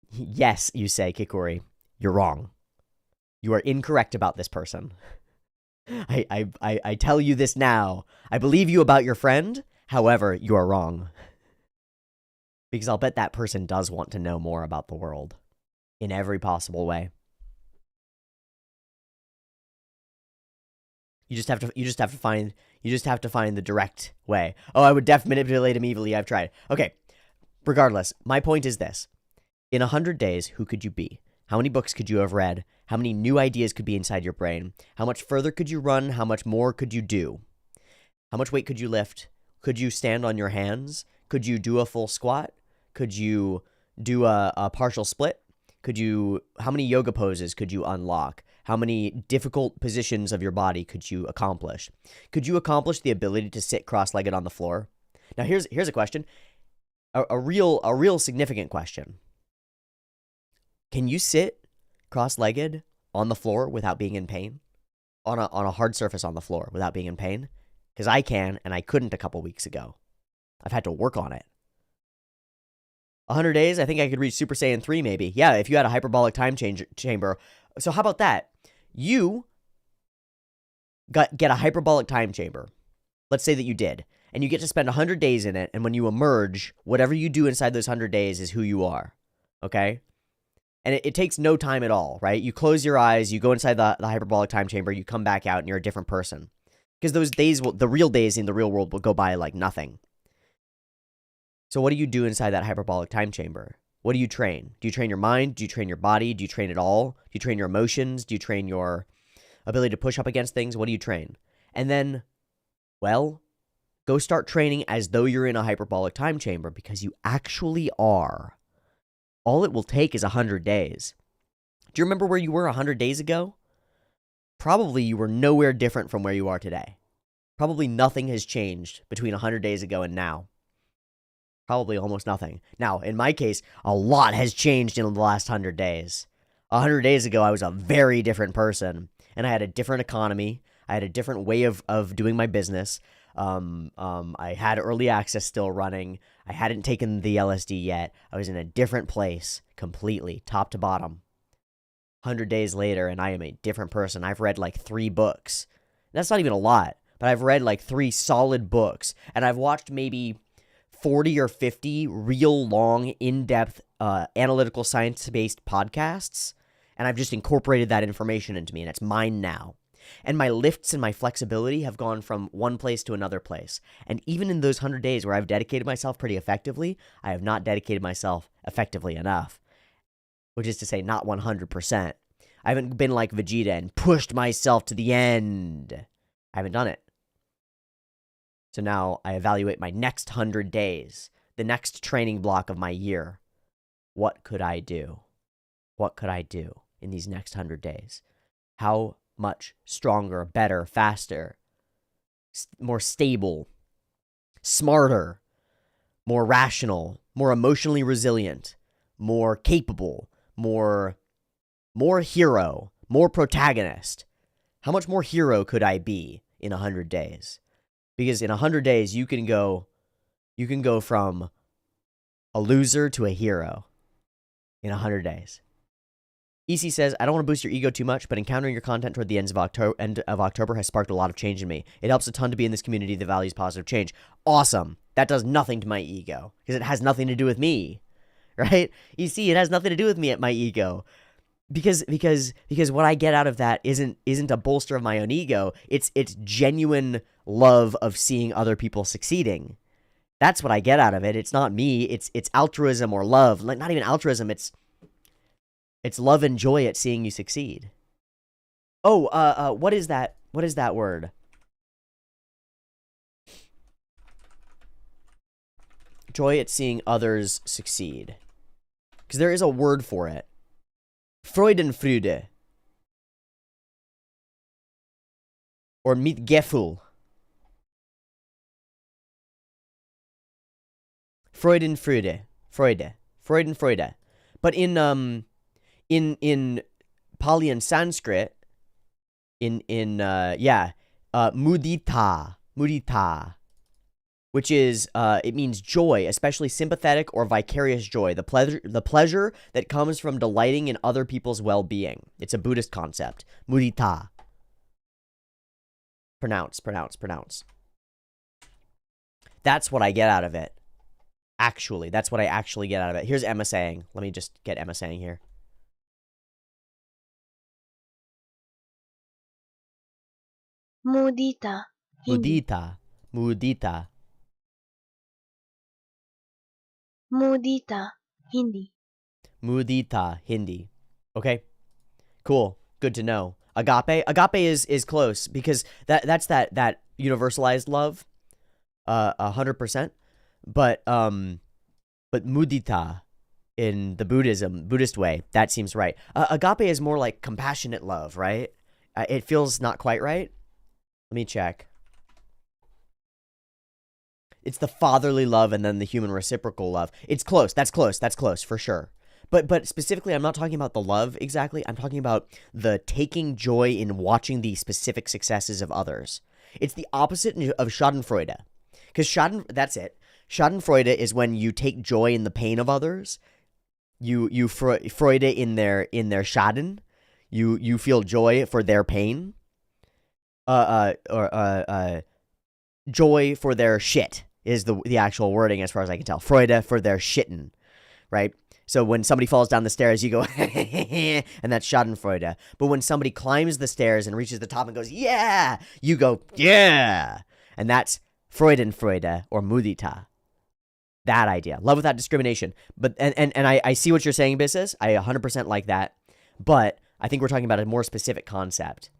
Yes, you say, Kikuri. You're wrong. You are incorrect about this person. I tell you this now. I believe you about your friend. However, you are wrong. Because I'll bet that person does want to know more about the world in every possible way. You just have to find the direct way. Oh, I would definitely manipulate him evilly. I've tried. Okay. Regardless, my point is this. In 100 days, who could you be? How many books could you have read? How many new ideas could be inside your brain? How much further could you run? How much more could you do? How much weight could you lift? Could you stand on your hands? Could you do a full squat? Could you do a partial split? How many yoga poses could you unlock? How many difficult positions of your body could you accomplish? Could you accomplish the ability to sit cross-legged on the floor? Now here's a question. A real significant question. Can you sit cross-legged on the floor without being in pain? On a hard surface on the floor without being in pain? Because I can, and I couldn't a couple weeks ago. I've had to work on it. 100 days, I think I could reach Super Saiyan 3 maybe. Yeah, if you had a hyperbolic time chamber. So how about that? You get a hyperbolic time chamber. Let's say that you did. And you get to spend 100 days in it, and when you emerge, whatever you do inside those 100 days is who you are. Okay? And it takes no time at all, right? You close your eyes, you go inside the hyperbolic time chamber, you come back out, and you're a different person. Because those days, the real days in the real world will go by like nothing. So what do you do inside that hyperbolic time chamber? What do you train? Do you train your mind? Do you train your body? Do you train it all? Do you train your emotions? Do you train your ability to push up against things? What do you train? And then, well, go start training as though you're in a hyperbolic time chamber, because you actually are. All it will take is 100 days. Do you remember where you were 100 days ago? Probably you were nowhere different from where you are today. Probably nothing has changed between 100 days ago and now. Probably almost nothing. Now, in my case, a lot has changed in the last 100 days. 100 days ago, I was a very different person, and I had a different economy. I had a different way of doing my business. I had early access still running. I hadn't taken the LSD yet. I was in a different place completely, top to bottom. 100 days later, and I am a different person. I've read like 3 books. That's not even a lot, but I've read like 3 solid books, and I've watched maybe 40 or 50 real long, in-depth, analytical, science-based podcasts, and I've just incorporated that information into me, and it's mine now. And my lifts and my flexibility have gone from one place to another place. And even in those 100 days where I've dedicated myself pretty effectively, I have not dedicated myself effectively enough, which is to say not 100%. I haven't been like Vegeta and pushed myself to the end. I haven't done it. So now I evaluate my next 100 days, the next training block of my year. What could I do? What could I do in these next 100 days? How much stronger, better, faster, more stable, smarter, more rational, more emotionally resilient, more capable, more hero, more protagonist. How much more hero could I be in 100 days? Because in 100 days, you can go from a loser to a hero in 100 days. EC says, I don't want to boost your ego too much, but encountering your content toward the end of October has sparked a lot of change in me. It helps a ton to be in this community that values positive change. Awesome. That does nothing to my ego, because it has nothing to do with me, right? You see, it has nothing to do with me at my ego. Because what I get out of that isn't a bolster of my own ego. It's genuine love of seeing other people succeeding. That's what I get out of it. It's not me. It's altruism or love. Like, not even altruism. It's love and joy at seeing you succeed. Oh, what is that? What is that word? Joy at seeing others succeed. Because there is a word for it. Freudenfreude. Or Mitgefühl. Freudenfreude. Freudenfreude. But in Pali and Sanskrit, mudita, which is, it means joy, especially sympathetic or vicarious joy, the pleasure that comes from delighting in other people's well-being. It's a Buddhist concept. Mudita. Pronounce. That's what I get out of it. Actually, that's what I actually get out of it. Here's Emma saying. Let me just get Emma saying here. Mudita. Hindi. Mudita. Mudita. Hindi. Mudita. Hindi. Okay. Cool. Good to know. Agape is close, because that's that universalized love, 100%. But mudita in the Buddhist way, that seems right. Agape is more like compassionate love, right? It feels not quite right. Let me check. It's the fatherly love and then the human reciprocal love. It's close. That's close for sure. But specifically, I'm not talking about the love exactly. I'm talking about the taking joy in watching the specific successes of others. It's the opposite of Schadenfreude. Because that's it. Schadenfreude is when you take joy in the pain of others. You Freude in their Schaden. You feel joy for their pain. Joy for their shit is the actual wording as far as I can tell. Freude for their shitten, right? So when somebody falls down the stairs, you go, and that's Schadenfreude. But when somebody climbs the stairs and reaches the top and goes, yeah, you go, yeah. And that's Freudenfreude or Mudita. That idea. Love without discrimination. But and I see what you're saying, Bisses. I 100% like that. But I think we're talking about a more specific concept.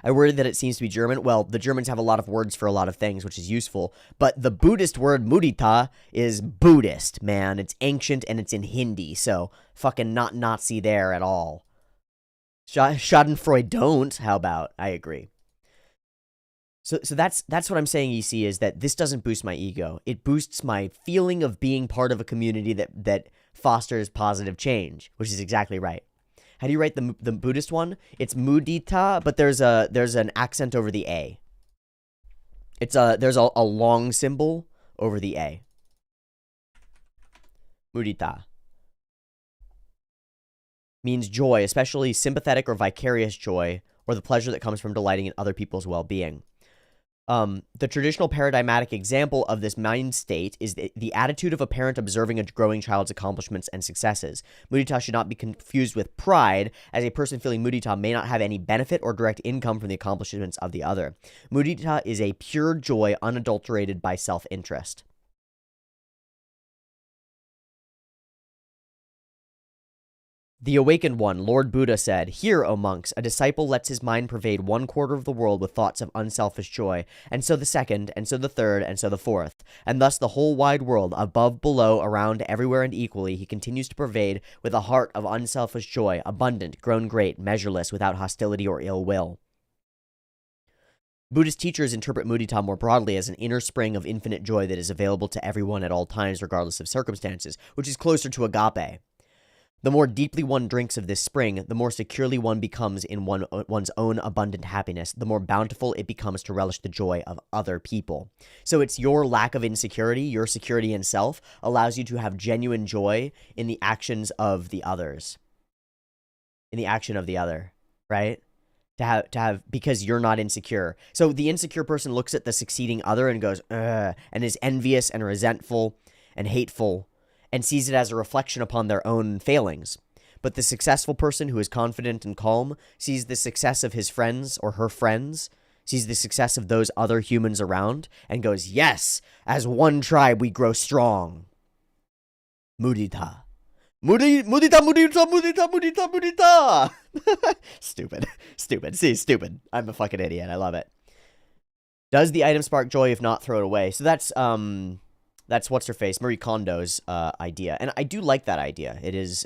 I worry that it seems to be German. Well, the Germans have a lot of words for a lot of things, which is useful. But the Buddhist word mudita is Buddhist, man. It's ancient and it's in Hindi. So fucking not Nazi there at all. Schadenfreude don't. How about? I agree. So that's what I'm saying, EC, is that this doesn't boost my ego. It boosts my feeling of being part of a community that fosters positive change, which is exactly right. How do you write the Buddhist one? It's mudita, but there's an accent over the A. There's a long symbol over the A. Mudita means joy, especially sympathetic or vicarious joy, or the pleasure that comes from delighting in other people's well-being. The traditional paradigmatic example of this mind state is the attitude of a parent observing a growing child's accomplishments and successes. Mudita should not be confused with pride, as a person feeling mudita may not have any benefit or direct income from the accomplishments of the other. Mudita is a pure joy unadulterated by self-interest. The awakened one, Lord Buddha, said, "Here, O monks, a disciple lets his mind pervade 1/4 of the world with thoughts of unselfish joy, and so the second, and so the third, and so the fourth. And thus the whole wide world, above, below, around, everywhere, and equally, he continues to pervade with a heart of unselfish joy, abundant, grown great, measureless, without hostility or ill will." Buddhist teachers interpret mudita more broadly as an inner spring of infinite joy that is available to everyone at all times, regardless of circumstances, which is closer to agape. The more deeply one drinks of this spring, the more securely one becomes in one's own abundant happiness, the more bountiful it becomes to relish the joy of other people. So it's your lack of insecurity, your security in self, allows you to have genuine joy in the actions of the others. In the action of the other, right? To have, because you're not insecure. So the insecure person looks at the succeeding other and goes, ugh, and is envious and resentful and hateful, and sees it as a reflection upon their own failings. But the successful person who is confident and calm sees the success of his friends or her friends, sees the success of those other humans around, and goes, yes, as one tribe we grow strong. Mudita. Mudita, mudita, mudita, mudita, mudita. Stupid. See, stupid. I'm a fucking idiot. I love it. Does the item spark joy? If not, throw it away. So that's what's her face, Marie Kondo's idea, and I do like that idea. It is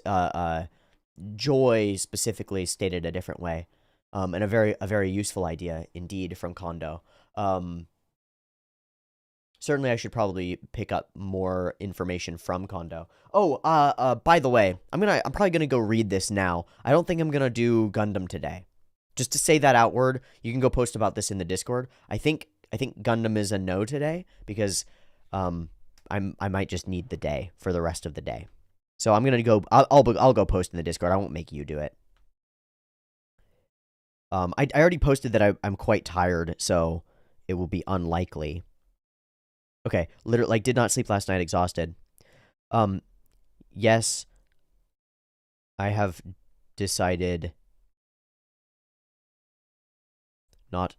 joy specifically stated a different way, and a very useful idea indeed from Kondo. Certainly, I should probably pick up more information from Kondo. Oh, by the way, I'm probably gonna go read this now. I don't think I'm gonna do Gundam today. Just to say that outward, you can go post about this in the Discord. I think Gundam is a no today because I might just need the day for the rest of the day. So I'm gonna go. I'll go post in the Discord. I won't make you do it. I already posted that I'm quite tired, so it will be unlikely. Okay, literally, did not sleep last night, exhausted. Yes, I have decided not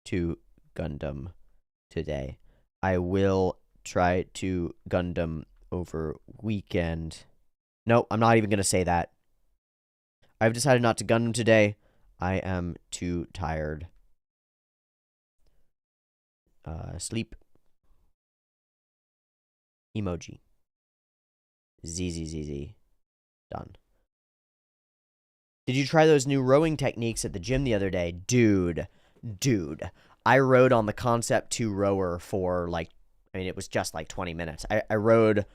to Gundam today. I will try to Gundam over weekend. No, I'm not even going to say that. I've decided not to Gundam today. I am too tired. Sleep. Emoji. ZZZZ. Done. Did you try those new rowing techniques at the gym the other day? Dude. I rode on the Concept 2 rower for it was just 20 minutes. I rode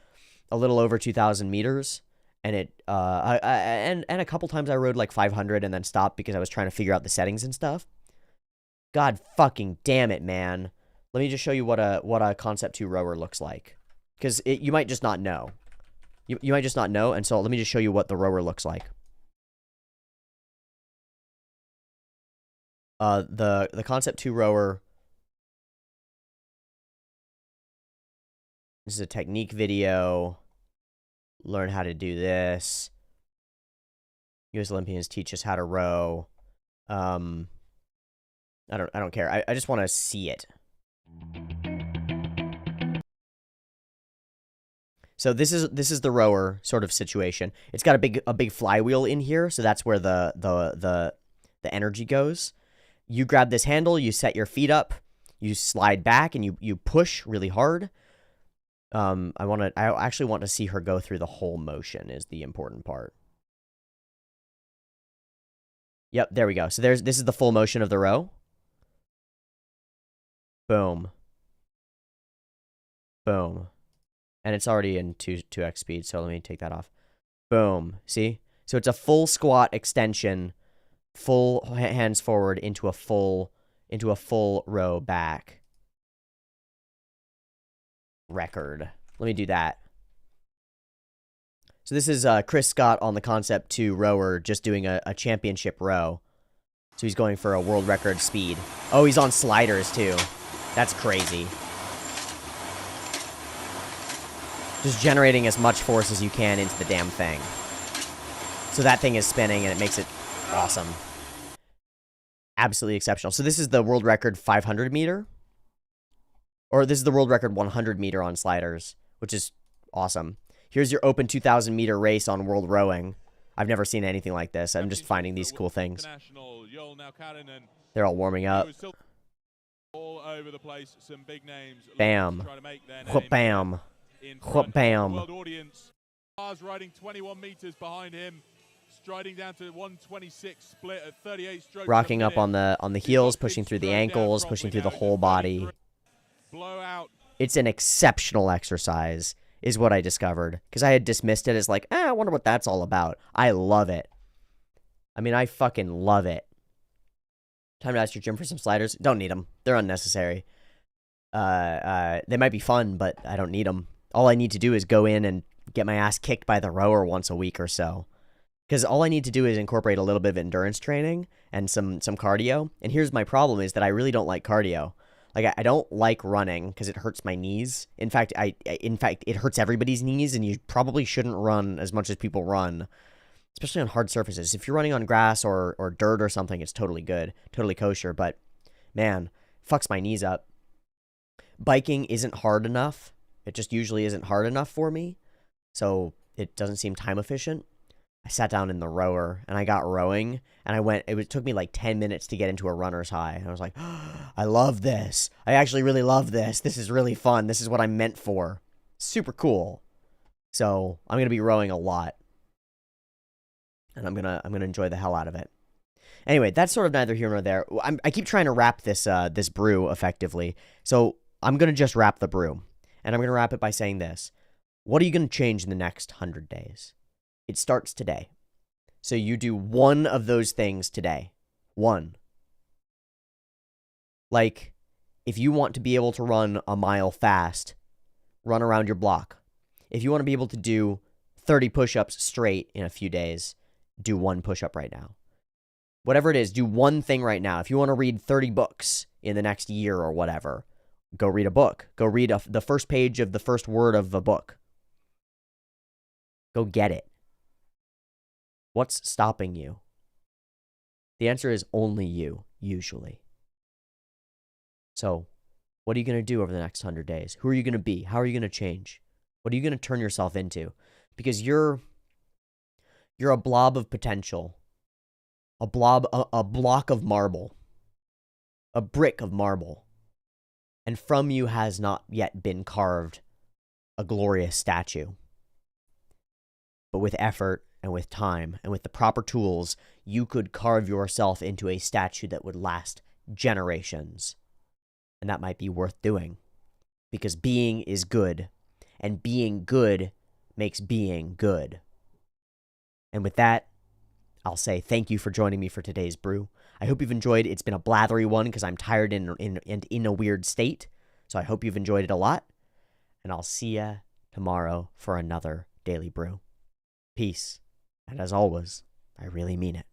a little over 2,000 meters, and and a couple times I rode 500 and then stopped because I was trying to figure out the settings and stuff. God fucking damn it, man. Let me just show you what a Concept 2 rower looks like, because you might just not know. You might just not know, and so let me just show you what the rower looks like. The Concept 2 rower. This is a technique video. Learn how to do this. U.S. Olympians teach us how to row. I don't care. I just want to see it. So this is the rower sort of situation. It's got a big flywheel in here, so that's where the energy goes. You grab this handle, you set your feet up, you slide back, and you push really hard. I actually want to see her go through the whole motion is the important part. Yep, there we go. So this is the full motion of the row. Boom. Boom. And it's already in 2x speed, so let me take that off. Boom. See? So it's a full squat extension, full hands forward into a full row back. Record. Let me do that. So this is Chris Scott on the Concept 2 rower just doing a championship row. So he's going for a world record speed. Oh, he's on sliders too. That's crazy. Just generating as much force as you can into the damn thing. So that thing is spinning and it makes it awesome. Absolutely exceptional. So this is the world record 500 meter. Or this is the world record 100 meter on sliders, which is awesome. Here's your open 2,000 meter race on world rowing. I've never seen anything like this. I'm just finding these cool things. They're all warming up. All over the place, some big names. Bam. Whoop bam. Whoop bam. World audience. Cars riding 21 meters behind him, striding down to 126 split at 38 strokes. Rocking up on the heels, pushing through the ankles, pushing through the whole body. Blowout. It's an exceptional exercise, is what I discovered. Because I had dismissed it as like, I wonder what that's all about. I love it. I mean, I fucking love it. Time to ask your gym for some sliders. Don't need them. They're unnecessary. They might be fun, but I don't need them. All I need to do is go in and get my ass kicked by the rower once a week or so. Because all I need to do is incorporate a little bit of endurance training and some cardio. And here's my problem is that I really don't like cardio. Like, I don't like running because it hurts my knees. In fact, it hurts everybody's knees, and you probably shouldn't run as much as people run, especially on hard surfaces. If you're running on grass or dirt or something, it's totally good, totally kosher. But, man, fucks my knees up. Biking isn't hard enough. It just usually isn't hard enough for me, so it doesn't seem time efficient. I sat down in the rower, and I got rowing, and it took me like 10 minutes to get into a runner's high. And I was like, oh, I love this. I actually really love this. This is really fun. This is what I'm meant for. Super cool. So I'm going to be rowing a lot, and I'm gonna enjoy the hell out of it. Anyway, that's sort of neither here nor there. I keep trying to wrap this brew effectively, so I'm going to just wrap the brew, and I'm going to wrap it by saying this. What are you going to change in the next 100 days? It starts today. So you do one of those things today. One. Like, if you want to be able to run a mile fast, run around your block. If you want to be able to do 30 push-ups straight in a few days, do one push-up right now. Whatever it is, do one thing right now. If you want to read 30 books in the next year or whatever, go read a book. Go read the first page of the first word of a book. Go get it. What's stopping you? The answer is only you, usually. So, what are you going to do over the next 100 days? Who are you going to be? How are you going to change? What are you going to turn yourself into? Because you're a blob of potential. A block of marble. A brick of marble. And from you has not yet been carved a glorious statue. But with effort, and with time, and with the proper tools, you could carve yourself into a statue that would last generations. And that might be worth doing. Because being is good. And being good makes being good. And with that, I'll say thank you for joining me for today's brew. I hope you've enjoyed. It's been a blathery one because I'm tired and in a weird state. So I hope you've enjoyed it a lot. And I'll see ya tomorrow for another Daily Brew. Peace. And as always, I really mean it.